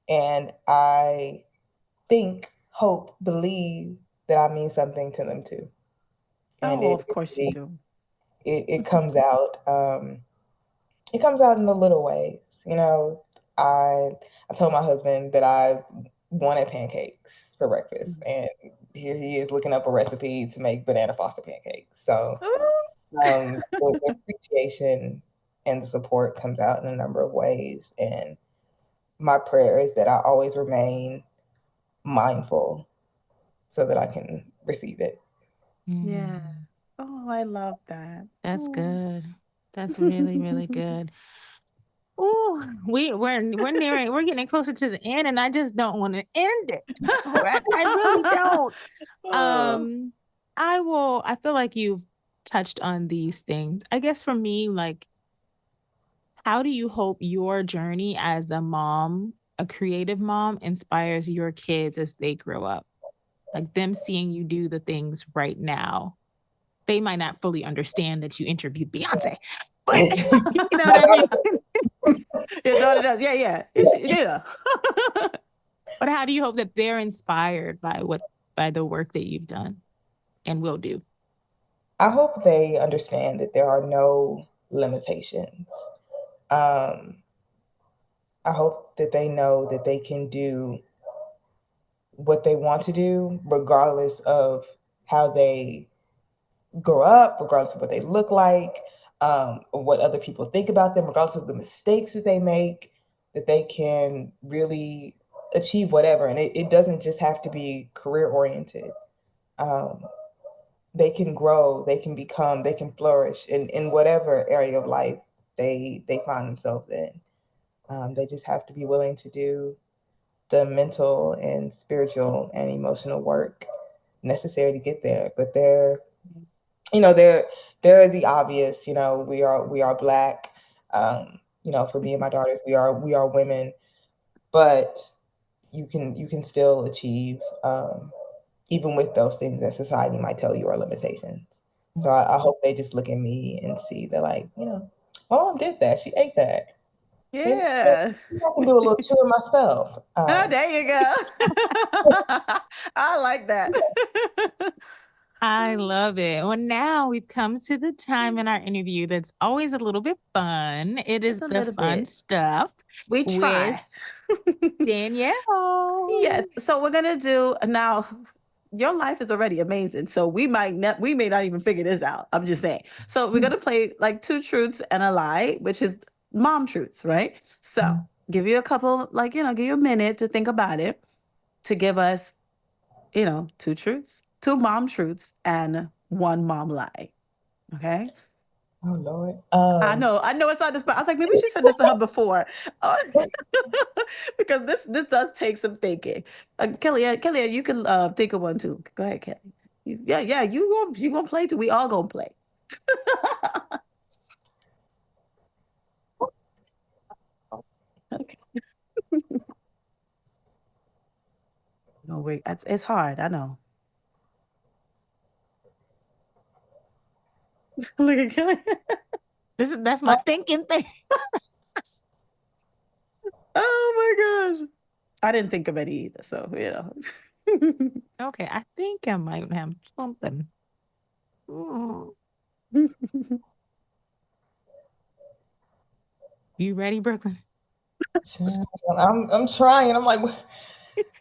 [SPEAKER 1] and I think, hope, believe that I mean something to them too. And
[SPEAKER 3] Oh,
[SPEAKER 1] it
[SPEAKER 3] of course you
[SPEAKER 1] really,
[SPEAKER 3] do.
[SPEAKER 1] it comes out. It comes out in the little ways. I told my husband that I wanted pancakes for breakfast,
[SPEAKER 3] Mm.
[SPEAKER 1] and here he is looking up a recipe to make banana foster pancakes. So
[SPEAKER 3] Ooh.
[SPEAKER 1] the appreciation and the support comes out in a number of ways, and my prayer is that I always remain mindful so that I can receive it.
[SPEAKER 3] Yeah.
[SPEAKER 2] Mm,
[SPEAKER 3] Oh, I love that.
[SPEAKER 2] that's
[SPEAKER 3] Oh.
[SPEAKER 2] good. That's really, really good. Oh, we're getting closer to the end, and I just don't want to end it. I really don't.
[SPEAKER 3] Oh.
[SPEAKER 2] Um, I feel like you've touched on these things. I guess for me, like, how do you hope your journey as a mom, a creative mom, inspires your kids as they grow up? Like them seeing you do the things right now. They might not fully understand that you interviewed Beyonce, but you know what
[SPEAKER 1] My
[SPEAKER 2] I mean?
[SPEAKER 1] daughter,
[SPEAKER 3] Your daughter does. Yeah, yeah. Yeah.
[SPEAKER 2] But how do you hope that they're inspired by the work that you've done and will do?
[SPEAKER 1] I hope they understand that there are no limitations. Um, I hope that they know that they can do what they want to do, regardless of how they grow up, regardless of what they look like, or what other people think about them, regardless of the mistakes that they make, that they can really achieve whatever. And it doesn't just have to be career oriented. Um, they can grow, they can become, they can flourish in whatever area of life they find themselves in. They just have to be willing to do the mental and spiritual and emotional work necessary to get there. But they're the obvious. We are black. For me and my daughters, we are women, but you can still achieve, even with those things that society might tell you are limitations. So I hope they just look at me and see that, like, my mom did that. She ate that. Maybe
[SPEAKER 3] Yeah.
[SPEAKER 1] I can do a little chewing myself.
[SPEAKER 3] Oh, there you go. I like that.
[SPEAKER 2] I love it. Well, now we've come to the time in our interview that's always a little bit fun. It
[SPEAKER 3] Just
[SPEAKER 2] is
[SPEAKER 3] a
[SPEAKER 2] the
[SPEAKER 3] little
[SPEAKER 2] fun
[SPEAKER 3] bit.
[SPEAKER 2] stuff
[SPEAKER 3] We
[SPEAKER 2] with
[SPEAKER 3] try. Yes.
[SPEAKER 2] Danielle.
[SPEAKER 3] So we're gonna do now. Your life is already amazing, so we may not even figure this out. I'm just saying. So we're gonna play like two truths and a lie, which is mom truths, right? So give you a couple, like give you a minute to think about it, to give us, two truths, two mom truths, and one mom lie. Okay.
[SPEAKER 1] Oh Lord.
[SPEAKER 3] I know it's not this, but I was like, maybe she said this to her before. Uh, because this does take some thinking. Kelly, you can think of one too. Go ahead, Kelly. Yeah, you gonna play too. We all gonna play. Okay. No, wait, it's hard. I know. Look at Kelly.
[SPEAKER 2] That's my thinking thing.
[SPEAKER 3] Oh my gosh, I didn't think of any either. So
[SPEAKER 2] Okay, I think I might have something. Mm. You ready, Brooklyn?
[SPEAKER 1] Child, I'm trying. I'm like,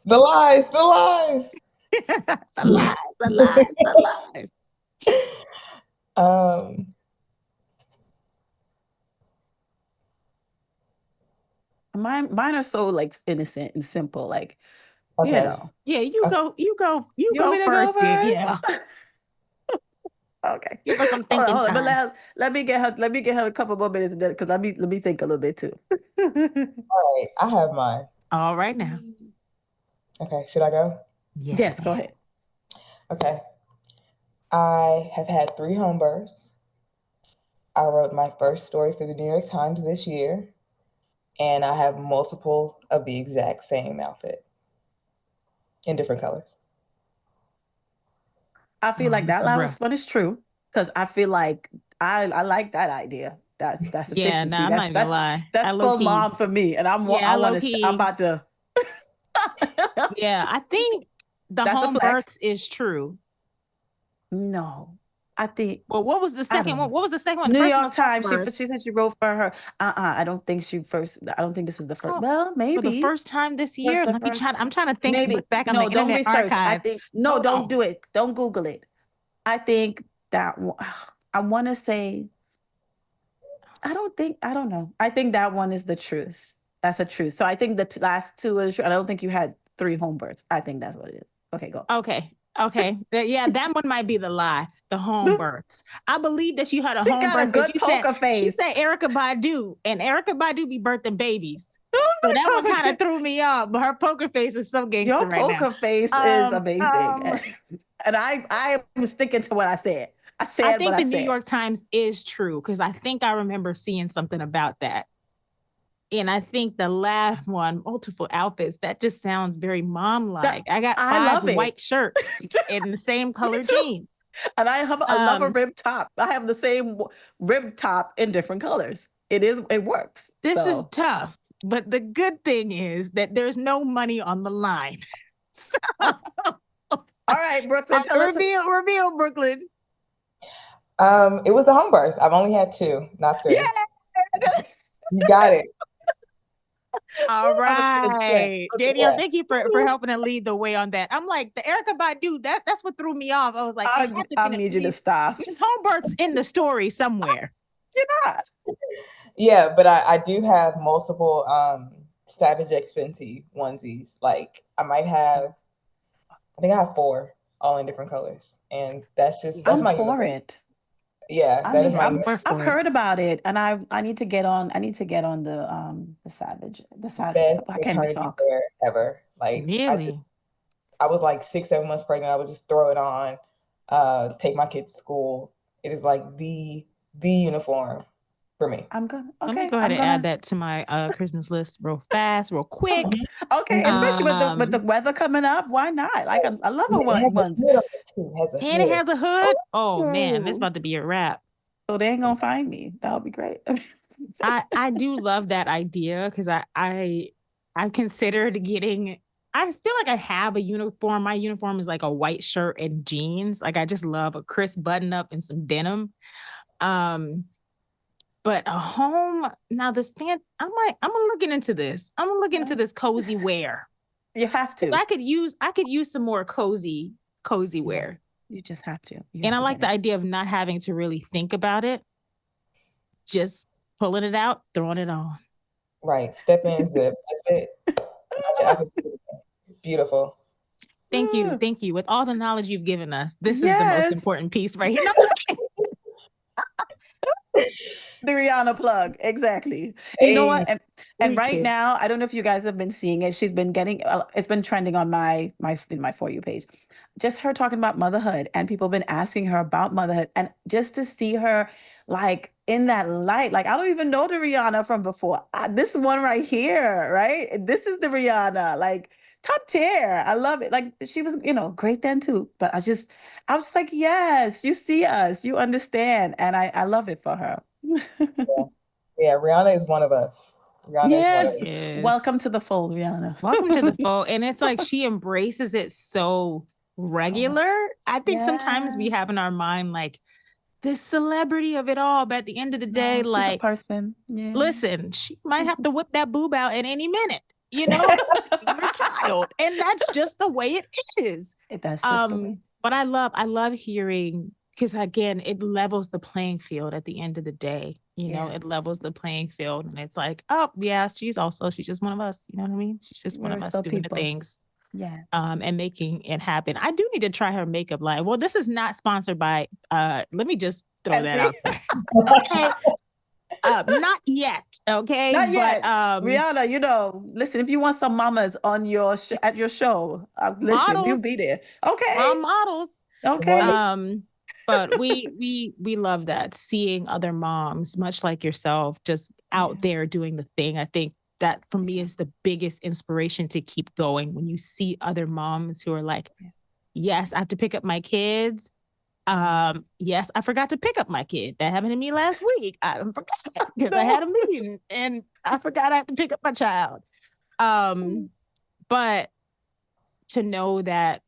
[SPEAKER 1] the lies, the lies.
[SPEAKER 2] The lies, the lies, the lies.
[SPEAKER 1] um,
[SPEAKER 3] mine are so like innocent and simple. Like,
[SPEAKER 1] Okay.
[SPEAKER 2] Yeah, you
[SPEAKER 1] Okay.
[SPEAKER 2] go,
[SPEAKER 3] You want me to go
[SPEAKER 2] first, then.
[SPEAKER 3] first?
[SPEAKER 2] Yeah.
[SPEAKER 3] Okay.
[SPEAKER 2] Give us some
[SPEAKER 3] Hold on,
[SPEAKER 2] thinking
[SPEAKER 3] hold on. But
[SPEAKER 2] time.
[SPEAKER 3] let me get her a couple more minutes because let me think a little bit too.
[SPEAKER 1] All right. I have mine.
[SPEAKER 2] All right now.
[SPEAKER 1] Okay. Should I go?
[SPEAKER 2] Yes,
[SPEAKER 3] Yes, go
[SPEAKER 2] ma'am.
[SPEAKER 3] ahead.
[SPEAKER 1] Okay. I have had 3 home births. I wrote my first story for the New York Times this year, and I have multiple of the exact same outfit in different colors.
[SPEAKER 3] I feel
[SPEAKER 2] Oh,
[SPEAKER 3] like
[SPEAKER 2] this
[SPEAKER 3] that
[SPEAKER 2] is rough.
[SPEAKER 3] last one is true because I feel like I like that idea. That's
[SPEAKER 2] Yeah, no,
[SPEAKER 3] efficiency.
[SPEAKER 2] I'm not even gonna lie. I
[SPEAKER 3] That's
[SPEAKER 2] low
[SPEAKER 3] full
[SPEAKER 2] key.
[SPEAKER 3] mom for me. And
[SPEAKER 2] Yeah,
[SPEAKER 3] I
[SPEAKER 2] I low
[SPEAKER 3] want to. I'm
[SPEAKER 2] key.
[SPEAKER 3] about to.
[SPEAKER 2] Yeah, I think the
[SPEAKER 3] That's a
[SPEAKER 2] home
[SPEAKER 3] flex.
[SPEAKER 2] births is true.
[SPEAKER 3] No, I think
[SPEAKER 2] Well, what was the
[SPEAKER 3] I
[SPEAKER 2] second
[SPEAKER 3] don't
[SPEAKER 2] one?
[SPEAKER 3] know.
[SPEAKER 2] What was the second one? The
[SPEAKER 3] New
[SPEAKER 2] first one
[SPEAKER 3] York
[SPEAKER 2] was home
[SPEAKER 3] Times. She
[SPEAKER 2] births.
[SPEAKER 3] said she wrote for her. I don't think she first. I don't think this was the first.
[SPEAKER 2] Oh,
[SPEAKER 3] Well,
[SPEAKER 2] for the
[SPEAKER 3] maybe
[SPEAKER 2] first time this
[SPEAKER 3] first
[SPEAKER 2] year.
[SPEAKER 3] the
[SPEAKER 2] Let me try.
[SPEAKER 3] first.
[SPEAKER 2] I'm trying to think.
[SPEAKER 3] Maybe
[SPEAKER 2] Look back on the
[SPEAKER 3] no. Don't
[SPEAKER 2] Internet
[SPEAKER 3] research. I
[SPEAKER 2] Archive.
[SPEAKER 3] think no.
[SPEAKER 2] Hold
[SPEAKER 3] Don't
[SPEAKER 2] on.
[SPEAKER 3] do it. Don't Google it. I think that I want to say. I don't know. I think that one is the truth. That's a truth. So I think the last two is true. I don't think you had 3 home births. I think that's what it is. Okay, go.
[SPEAKER 2] Okay. Okay. Yeah, that one might be the lie. The home births. I believe that you had a
[SPEAKER 3] She
[SPEAKER 2] home
[SPEAKER 3] got a
[SPEAKER 2] birth because
[SPEAKER 3] good poker
[SPEAKER 2] she
[SPEAKER 3] face.
[SPEAKER 2] said Erica Badu, and Erica Badu be birthing babies.
[SPEAKER 3] Oh
[SPEAKER 2] So
[SPEAKER 3] my
[SPEAKER 2] that one kind
[SPEAKER 3] God.
[SPEAKER 2] of threw me off. But her poker face is so gangster
[SPEAKER 3] Your
[SPEAKER 2] right now.
[SPEAKER 3] poker face is amazing. And I am sticking to what I said. I
[SPEAKER 2] I
[SPEAKER 3] said what
[SPEAKER 2] think
[SPEAKER 3] I
[SPEAKER 2] the New
[SPEAKER 3] said.
[SPEAKER 2] York Times is true because I think I remember seeing something about that. And I think the last one, multiple outfits, that just sounds very mom-like. I got
[SPEAKER 3] I
[SPEAKER 2] 5
[SPEAKER 3] love it.
[SPEAKER 2] white shirts in the same
[SPEAKER 3] Me
[SPEAKER 2] color
[SPEAKER 3] too.
[SPEAKER 2] jeans.
[SPEAKER 3] And I love a
[SPEAKER 2] Um,
[SPEAKER 3] rib top. I have the same rib top in different colors. It works.
[SPEAKER 2] this is
[SPEAKER 3] So
[SPEAKER 2] tough, but the good thing is that there's no money on the line. So,
[SPEAKER 3] all right, Brooklyn, tell us.
[SPEAKER 2] reveal, Brooklyn.
[SPEAKER 1] It was the home birth. I've only had 2, not 3.
[SPEAKER 3] Yeah.
[SPEAKER 1] You got it.
[SPEAKER 2] All
[SPEAKER 3] I was feeling stressed.
[SPEAKER 2] right,
[SPEAKER 3] Okay.
[SPEAKER 2] Danielle,
[SPEAKER 1] Yeah.
[SPEAKER 2] thank you for helping to lead the way on that. I'm like the Erica Badu. That's what threw me off. I was like, it had to
[SPEAKER 3] I
[SPEAKER 2] been at
[SPEAKER 3] need you to
[SPEAKER 2] least
[SPEAKER 3] stop.
[SPEAKER 2] just home births in the story somewhere.
[SPEAKER 3] You're not.
[SPEAKER 1] Yeah, but I do have multiple Savage X Fenty onesies. Like I think I have 4 all in different colors. And that's
[SPEAKER 3] I'm
[SPEAKER 1] my
[SPEAKER 3] for
[SPEAKER 1] uniform.
[SPEAKER 3] it.
[SPEAKER 1] Yeah, that is my
[SPEAKER 3] I'm
[SPEAKER 2] We're
[SPEAKER 3] I've
[SPEAKER 2] for it.
[SPEAKER 3] heard about it and I need to get on the savage
[SPEAKER 1] best
[SPEAKER 3] I can't even
[SPEAKER 1] maternity
[SPEAKER 3] talk.
[SPEAKER 1] wear ever. Like
[SPEAKER 2] Really?
[SPEAKER 1] I was like 6, 7 months pregnant. I would just throw it on, take my kids to school. It is like the uniform for me.
[SPEAKER 2] Let me go ahead
[SPEAKER 3] I'm
[SPEAKER 2] and add
[SPEAKER 3] gonna
[SPEAKER 2] that to my Christmas list real fast, real quick.
[SPEAKER 1] Mhm.
[SPEAKER 3] okay,
[SPEAKER 1] Mhm.
[SPEAKER 3] especially with the
[SPEAKER 2] Um,
[SPEAKER 3] weather coming up. Why not? Like I love a
[SPEAKER 1] It has a
[SPEAKER 3] onesie.
[SPEAKER 1] hood on it too. It has a
[SPEAKER 2] and it
[SPEAKER 1] hood.
[SPEAKER 2] has a hood. Oh man, that's
[SPEAKER 3] Ooh.
[SPEAKER 2] about to be a wrap.
[SPEAKER 3] So they ain't gonna find me. That would be great.
[SPEAKER 2] I do love that idea because I considered getting. I feel like I have a uniform. My uniform is like a white shirt and jeans. Like I just love a crisp button up and some denim. Um, but a home now the stand. I'm gonna look into this. I'm gonna look into this cozy wear
[SPEAKER 3] You have
[SPEAKER 2] because
[SPEAKER 3] to.
[SPEAKER 2] I could use some more cozy
[SPEAKER 3] Yeah.
[SPEAKER 2] wear.
[SPEAKER 3] You just have to. You
[SPEAKER 2] And
[SPEAKER 3] have
[SPEAKER 2] I
[SPEAKER 3] to
[SPEAKER 2] like
[SPEAKER 3] get
[SPEAKER 2] the
[SPEAKER 3] it.
[SPEAKER 2] idea of not having to really think about it, just pulling it out, throwing it on.
[SPEAKER 1] Right. Step in, zip. That's it. Got your outfit. Beautiful.
[SPEAKER 2] Thank you. Thank you. With all the knowledge you've given us, this is the most
[SPEAKER 3] Yes.
[SPEAKER 2] important piece right here. No, I'm just kidding.
[SPEAKER 3] The Rihanna plug, exactly. You know
[SPEAKER 1] Hey.
[SPEAKER 3] what? And
[SPEAKER 2] We
[SPEAKER 3] right
[SPEAKER 2] kid.
[SPEAKER 3] now, I don't know if you guys have been seeing it. She's been getting it's been trending on my For You page. Just her talking about motherhood, and people have been asking her about motherhood, and just to see her like in that light, like I don't even know the Rihanna from before. This one right here, right? This is the Rihanna, like top tier. I love it. Like she was, great then too. But I was just like, yes, you see us, you understand, and I love it for her.
[SPEAKER 1] Yeah. Yeah, Rihanna is one of us. Rihanna is one of
[SPEAKER 3] Yes.
[SPEAKER 1] us.
[SPEAKER 2] Yes.
[SPEAKER 3] Welcome to the fold, Rihanna.
[SPEAKER 2] Welcome to the fold. And it's like she embraces it so
[SPEAKER 3] So much.
[SPEAKER 2] regular. I think sometimes
[SPEAKER 3] Yeah.
[SPEAKER 2] we have in our mind like this celebrity of it all, but at the end of the day,
[SPEAKER 3] No, she's a
[SPEAKER 2] like,
[SPEAKER 3] person. Yeah.
[SPEAKER 2] listen, she might have to whip that boob out at any minute, you know, your child. And that's just the way it is.
[SPEAKER 3] That's just the way.
[SPEAKER 2] But I love hearing because again, it levels the playing field at the end of the day.
[SPEAKER 3] Yeah.
[SPEAKER 2] It levels the playing field, and it's like, oh yeah, she's just one of us. You know what I mean? She's just one
[SPEAKER 3] We're
[SPEAKER 2] of us
[SPEAKER 3] still
[SPEAKER 2] doing the
[SPEAKER 3] people.
[SPEAKER 2] things,
[SPEAKER 3] Yes.
[SPEAKER 2] and making it happen. I do need to try her makeup line. Well, this is not sponsored by, let me just throw that
[SPEAKER 3] Etsy.
[SPEAKER 2] out there. Okay. Not yet. Okay.
[SPEAKER 3] Not
[SPEAKER 2] But
[SPEAKER 3] yet. Rihanna, listen, if you want some mamas on your at your show, listen, we'll be
[SPEAKER 2] models,
[SPEAKER 3] there. Okay.
[SPEAKER 2] mom models.
[SPEAKER 3] Okay.
[SPEAKER 1] Wonderful.
[SPEAKER 2] But we love that, seeing other moms much like yourself just
[SPEAKER 3] Yeah.
[SPEAKER 2] out there doing the thing. I think that for me is the biggest inspiration to keep going, when you see other moms who are like,
[SPEAKER 3] Yeah.
[SPEAKER 2] yes, I have to pick up my kids. Yes, I forgot to pick up my kid. That happened to me last week. I forgot because I had a
[SPEAKER 3] No.
[SPEAKER 2] meeting and I forgot I have to pick up my child. But to know that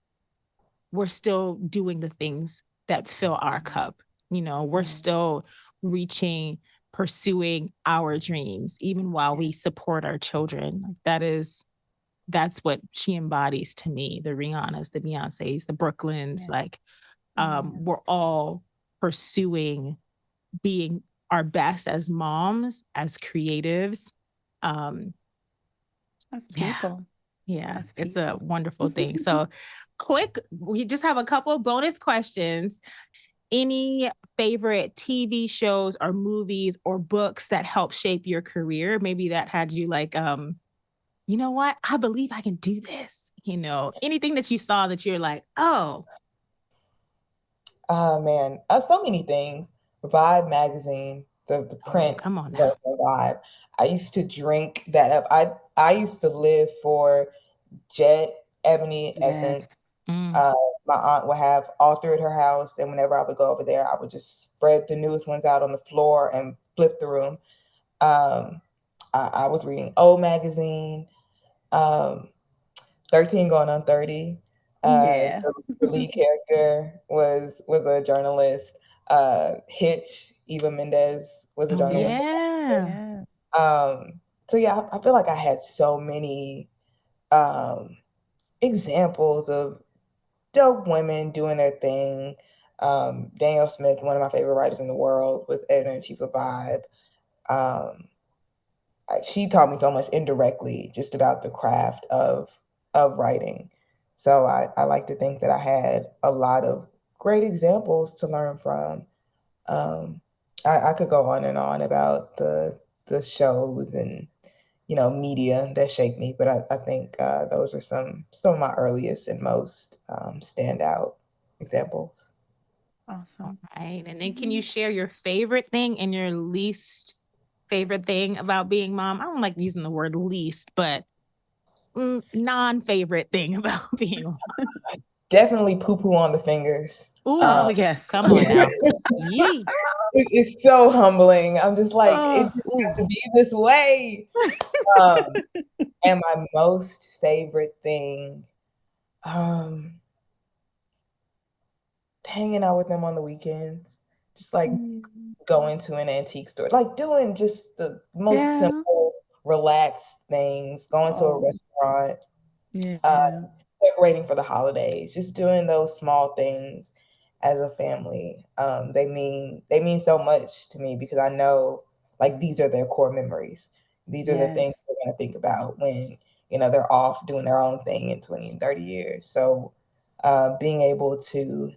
[SPEAKER 2] we're still doing the things that fill our cup. We're
[SPEAKER 3] Yeah.
[SPEAKER 2] still reaching, pursuing our dreams, even while
[SPEAKER 3] Yeah.
[SPEAKER 2] we support our children. That's what she embodies to me. The Rihannas, the Beyoncés, the Brooklyns,
[SPEAKER 3] Yeah.
[SPEAKER 2] like,
[SPEAKER 3] Yeah.
[SPEAKER 2] we're all pursuing being our best as moms, as creatives. Um,
[SPEAKER 3] That's
[SPEAKER 2] yeah,
[SPEAKER 3] people.
[SPEAKER 2] yeah,
[SPEAKER 3] That's
[SPEAKER 2] it's a
[SPEAKER 3] people.
[SPEAKER 2] wonderful thing. So, we just have a couple bonus questions. Any favorite TV shows or movies or books that helped shape your career? Maybe that had you like, you know what? I believe I can do this. Anything that you saw that you're like, oh,
[SPEAKER 1] Oh man, so many things. Vibe magazine, the
[SPEAKER 2] oh,
[SPEAKER 1] print
[SPEAKER 2] come on now.
[SPEAKER 1] version of Vibe. I used to drink that up. I used to live for Jet, Ebony, Essence.
[SPEAKER 3] Yes.
[SPEAKER 2] Mm,
[SPEAKER 1] My aunt would have all three at her house, and whenever I would go over there, I would just spread the newest ones out on the floor and flip through them. Um, I was reading O magazine. Um, 13 going on 30.
[SPEAKER 3] Yeah.
[SPEAKER 1] The lead character was a journalist. Hitch, Eva Mendes was a
[SPEAKER 2] oh
[SPEAKER 1] journalist.
[SPEAKER 2] yeah.
[SPEAKER 3] Yeah.
[SPEAKER 1] So yeah, I feel like I had so many um, examples of dope women doing their thing. Danielle Smith, one of my favorite writers in the world, was editor in chief of Vibe. Um, she taught me so much indirectly just about the craft of writing. So I like to think that I had a lot of great examples to learn from. Um, I could go on and on about the shows and media that shaped me, but I think those are some of my earliest and most standout examples.
[SPEAKER 2] All
[SPEAKER 3] Awesome.
[SPEAKER 2] right. And then can you
[SPEAKER 3] Mhm.
[SPEAKER 2] share your favorite thing and your least favorite thing about being mom? I don't like using the word least, but non-favorite thing about being a mom.
[SPEAKER 1] Definitely poo poo on the fingers.
[SPEAKER 2] Ooh,
[SPEAKER 3] Oh, yes.
[SPEAKER 2] come on now. Yee.
[SPEAKER 1] It's so humbling. I'm just like, it
[SPEAKER 3] Oh.
[SPEAKER 1] just
[SPEAKER 2] Ooh.
[SPEAKER 1] has to be this way. Um, and my most favorite thing, um, hanging out with them on the weekends, just like
[SPEAKER 3] Mm.
[SPEAKER 1] going to an antique store, like doing just the most
[SPEAKER 3] Yeah.
[SPEAKER 1] simple, relaxed things, going to a
[SPEAKER 3] Oh,
[SPEAKER 1] restaurant, uh,
[SPEAKER 3] yeah.
[SPEAKER 1] decorating for the holidays, just doing those small things as a family. They mean so much to me because I know like these are their core memories. These are the things
[SPEAKER 3] Yes.
[SPEAKER 1] they're gonna think about when they're off doing their own thing in 20 and 30 years. So being able to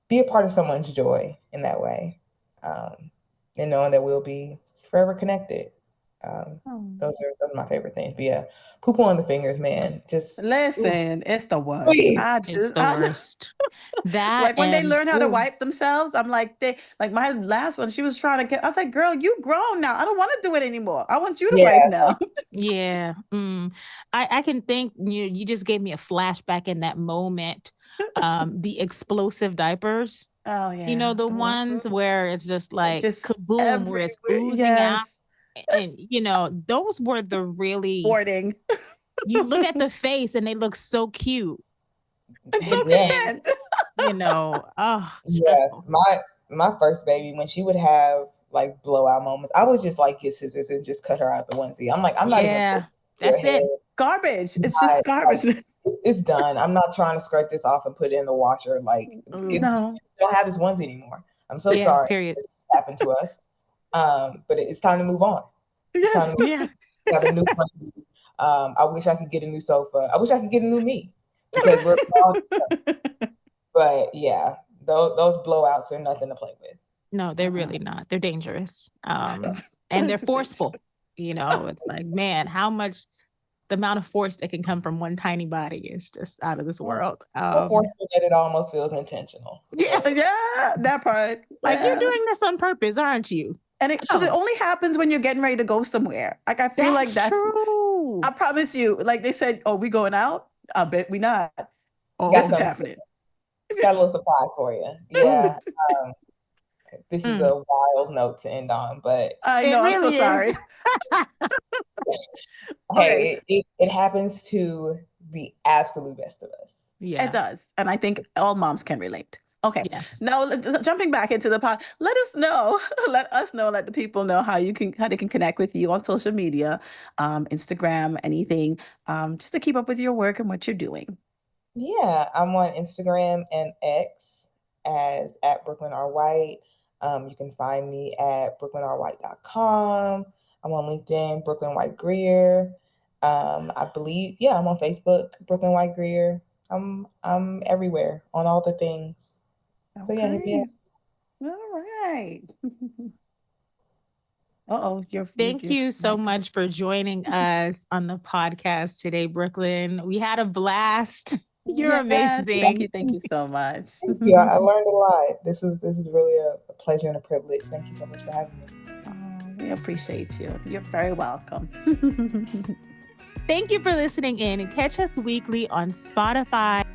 [SPEAKER 1] be a part of someone's joy in that way, um, and knowing that we'll be forever connected. Um,
[SPEAKER 3] Oh.
[SPEAKER 1] those are my favorite things. But yeah, poop on the fingers, man. Just
[SPEAKER 2] Ooh,
[SPEAKER 3] Listen, it's the worst.
[SPEAKER 1] please.
[SPEAKER 2] it's the
[SPEAKER 3] I know.
[SPEAKER 2] worst. That
[SPEAKER 3] Like when they
[SPEAKER 2] and
[SPEAKER 3] learn how to
[SPEAKER 2] ooh,
[SPEAKER 3] wipe themselves, I'm like, like my last one, she was trying to get, I was like, girl, you grown now. I don't want to do it anymore. I want you to
[SPEAKER 1] Yeah,
[SPEAKER 3] wipe now.
[SPEAKER 2] yeah. I can think you just gave me a flashback in that moment. The explosive diapers.
[SPEAKER 3] Oh yeah.
[SPEAKER 2] The
[SPEAKER 3] The one
[SPEAKER 2] ones where it's just like
[SPEAKER 3] just
[SPEAKER 2] kaboom, where it's
[SPEAKER 3] everywhere.
[SPEAKER 2] oozing out.
[SPEAKER 3] Yes.
[SPEAKER 2] And those were the really,
[SPEAKER 3] Sporting.
[SPEAKER 2] you look at the face and they look so cute.
[SPEAKER 3] And so
[SPEAKER 2] And
[SPEAKER 1] yeah,
[SPEAKER 2] then,
[SPEAKER 3] content.
[SPEAKER 2] oh,
[SPEAKER 1] yeah.
[SPEAKER 2] stressful.
[SPEAKER 1] My first baby, when she would have like blowout moments, I would just like get scissors and just cut her out the onesie. I'm like, I'm not even
[SPEAKER 2] Yeah,
[SPEAKER 1] looking at your
[SPEAKER 2] that's
[SPEAKER 1] head.
[SPEAKER 2] it.
[SPEAKER 3] Garbage. It's
[SPEAKER 1] Not,
[SPEAKER 3] just
[SPEAKER 1] like,
[SPEAKER 3] garbage.
[SPEAKER 1] it's done. I'm not trying to scrape this off and put it in the washer. Like,
[SPEAKER 2] Ooh,
[SPEAKER 1] you
[SPEAKER 3] No.
[SPEAKER 1] don't have this onesie anymore. I'm so
[SPEAKER 2] yeah,
[SPEAKER 1] sorry
[SPEAKER 2] period.
[SPEAKER 1] that this happened to us. But it's time to move on. It's time
[SPEAKER 3] Yes.
[SPEAKER 1] to
[SPEAKER 2] Yeah.
[SPEAKER 1] got a new friend. I wish I could get a new sofa. I wish I could get a new me because we're all, but yeah, those blowouts are nothing to play with.
[SPEAKER 2] No, they're really not. They're dangerous. And they're forceful. You know, it's like, man, how much the amount of force that can come from one tiny body is just out of this world.
[SPEAKER 1] So forceful that it almost feels intentional.
[SPEAKER 2] Yeah,
[SPEAKER 3] Yeah, that part.
[SPEAKER 2] like you're
[SPEAKER 3] Yes.
[SPEAKER 2] doing this on purpose, aren't you?
[SPEAKER 3] And because it only happens when you're getting ready to go somewhere. Like I feel like that's
[SPEAKER 2] true.
[SPEAKER 3] I promise you. Like they said, "Oh, we going out." I bet we not.
[SPEAKER 2] Oh,
[SPEAKER 3] This is happening.
[SPEAKER 1] Got a little surprise for you. Yeah. This is a wild note to end on, but
[SPEAKER 3] I know.
[SPEAKER 2] really
[SPEAKER 3] I'm so sorry.
[SPEAKER 1] Hey, it happens to the absolute best of us.
[SPEAKER 3] Yeah, it does, and I think all moms can relate. Okay.
[SPEAKER 2] Yes.
[SPEAKER 3] Now, jumping back into the pod, let us know, let the people know how they can connect with you on social media, Instagram, anything, just to keep up with your work and what you're doing.
[SPEAKER 1] Yeah, I'm on Instagram and X as at Brooklyn R. White. You can find me at brooklynrwhite.com. I'm on LinkedIn, Brooklyn White Greer. I believe, I'm on Facebook, Brooklyn White Greer. I'm everywhere on all the things. So yeah, hit me up.
[SPEAKER 3] All right.
[SPEAKER 2] Thank you so much for joining us on the podcast today, Brooklyn. We had a blast. You're amazing.
[SPEAKER 3] Thank you so much.
[SPEAKER 1] Thank you. I learned a lot. This is really a pleasure and a privilege. Thank you so much for having me.
[SPEAKER 3] We appreciate you. You're very welcome.
[SPEAKER 2] Thank you for listening in, and catch us weekly on Spotify,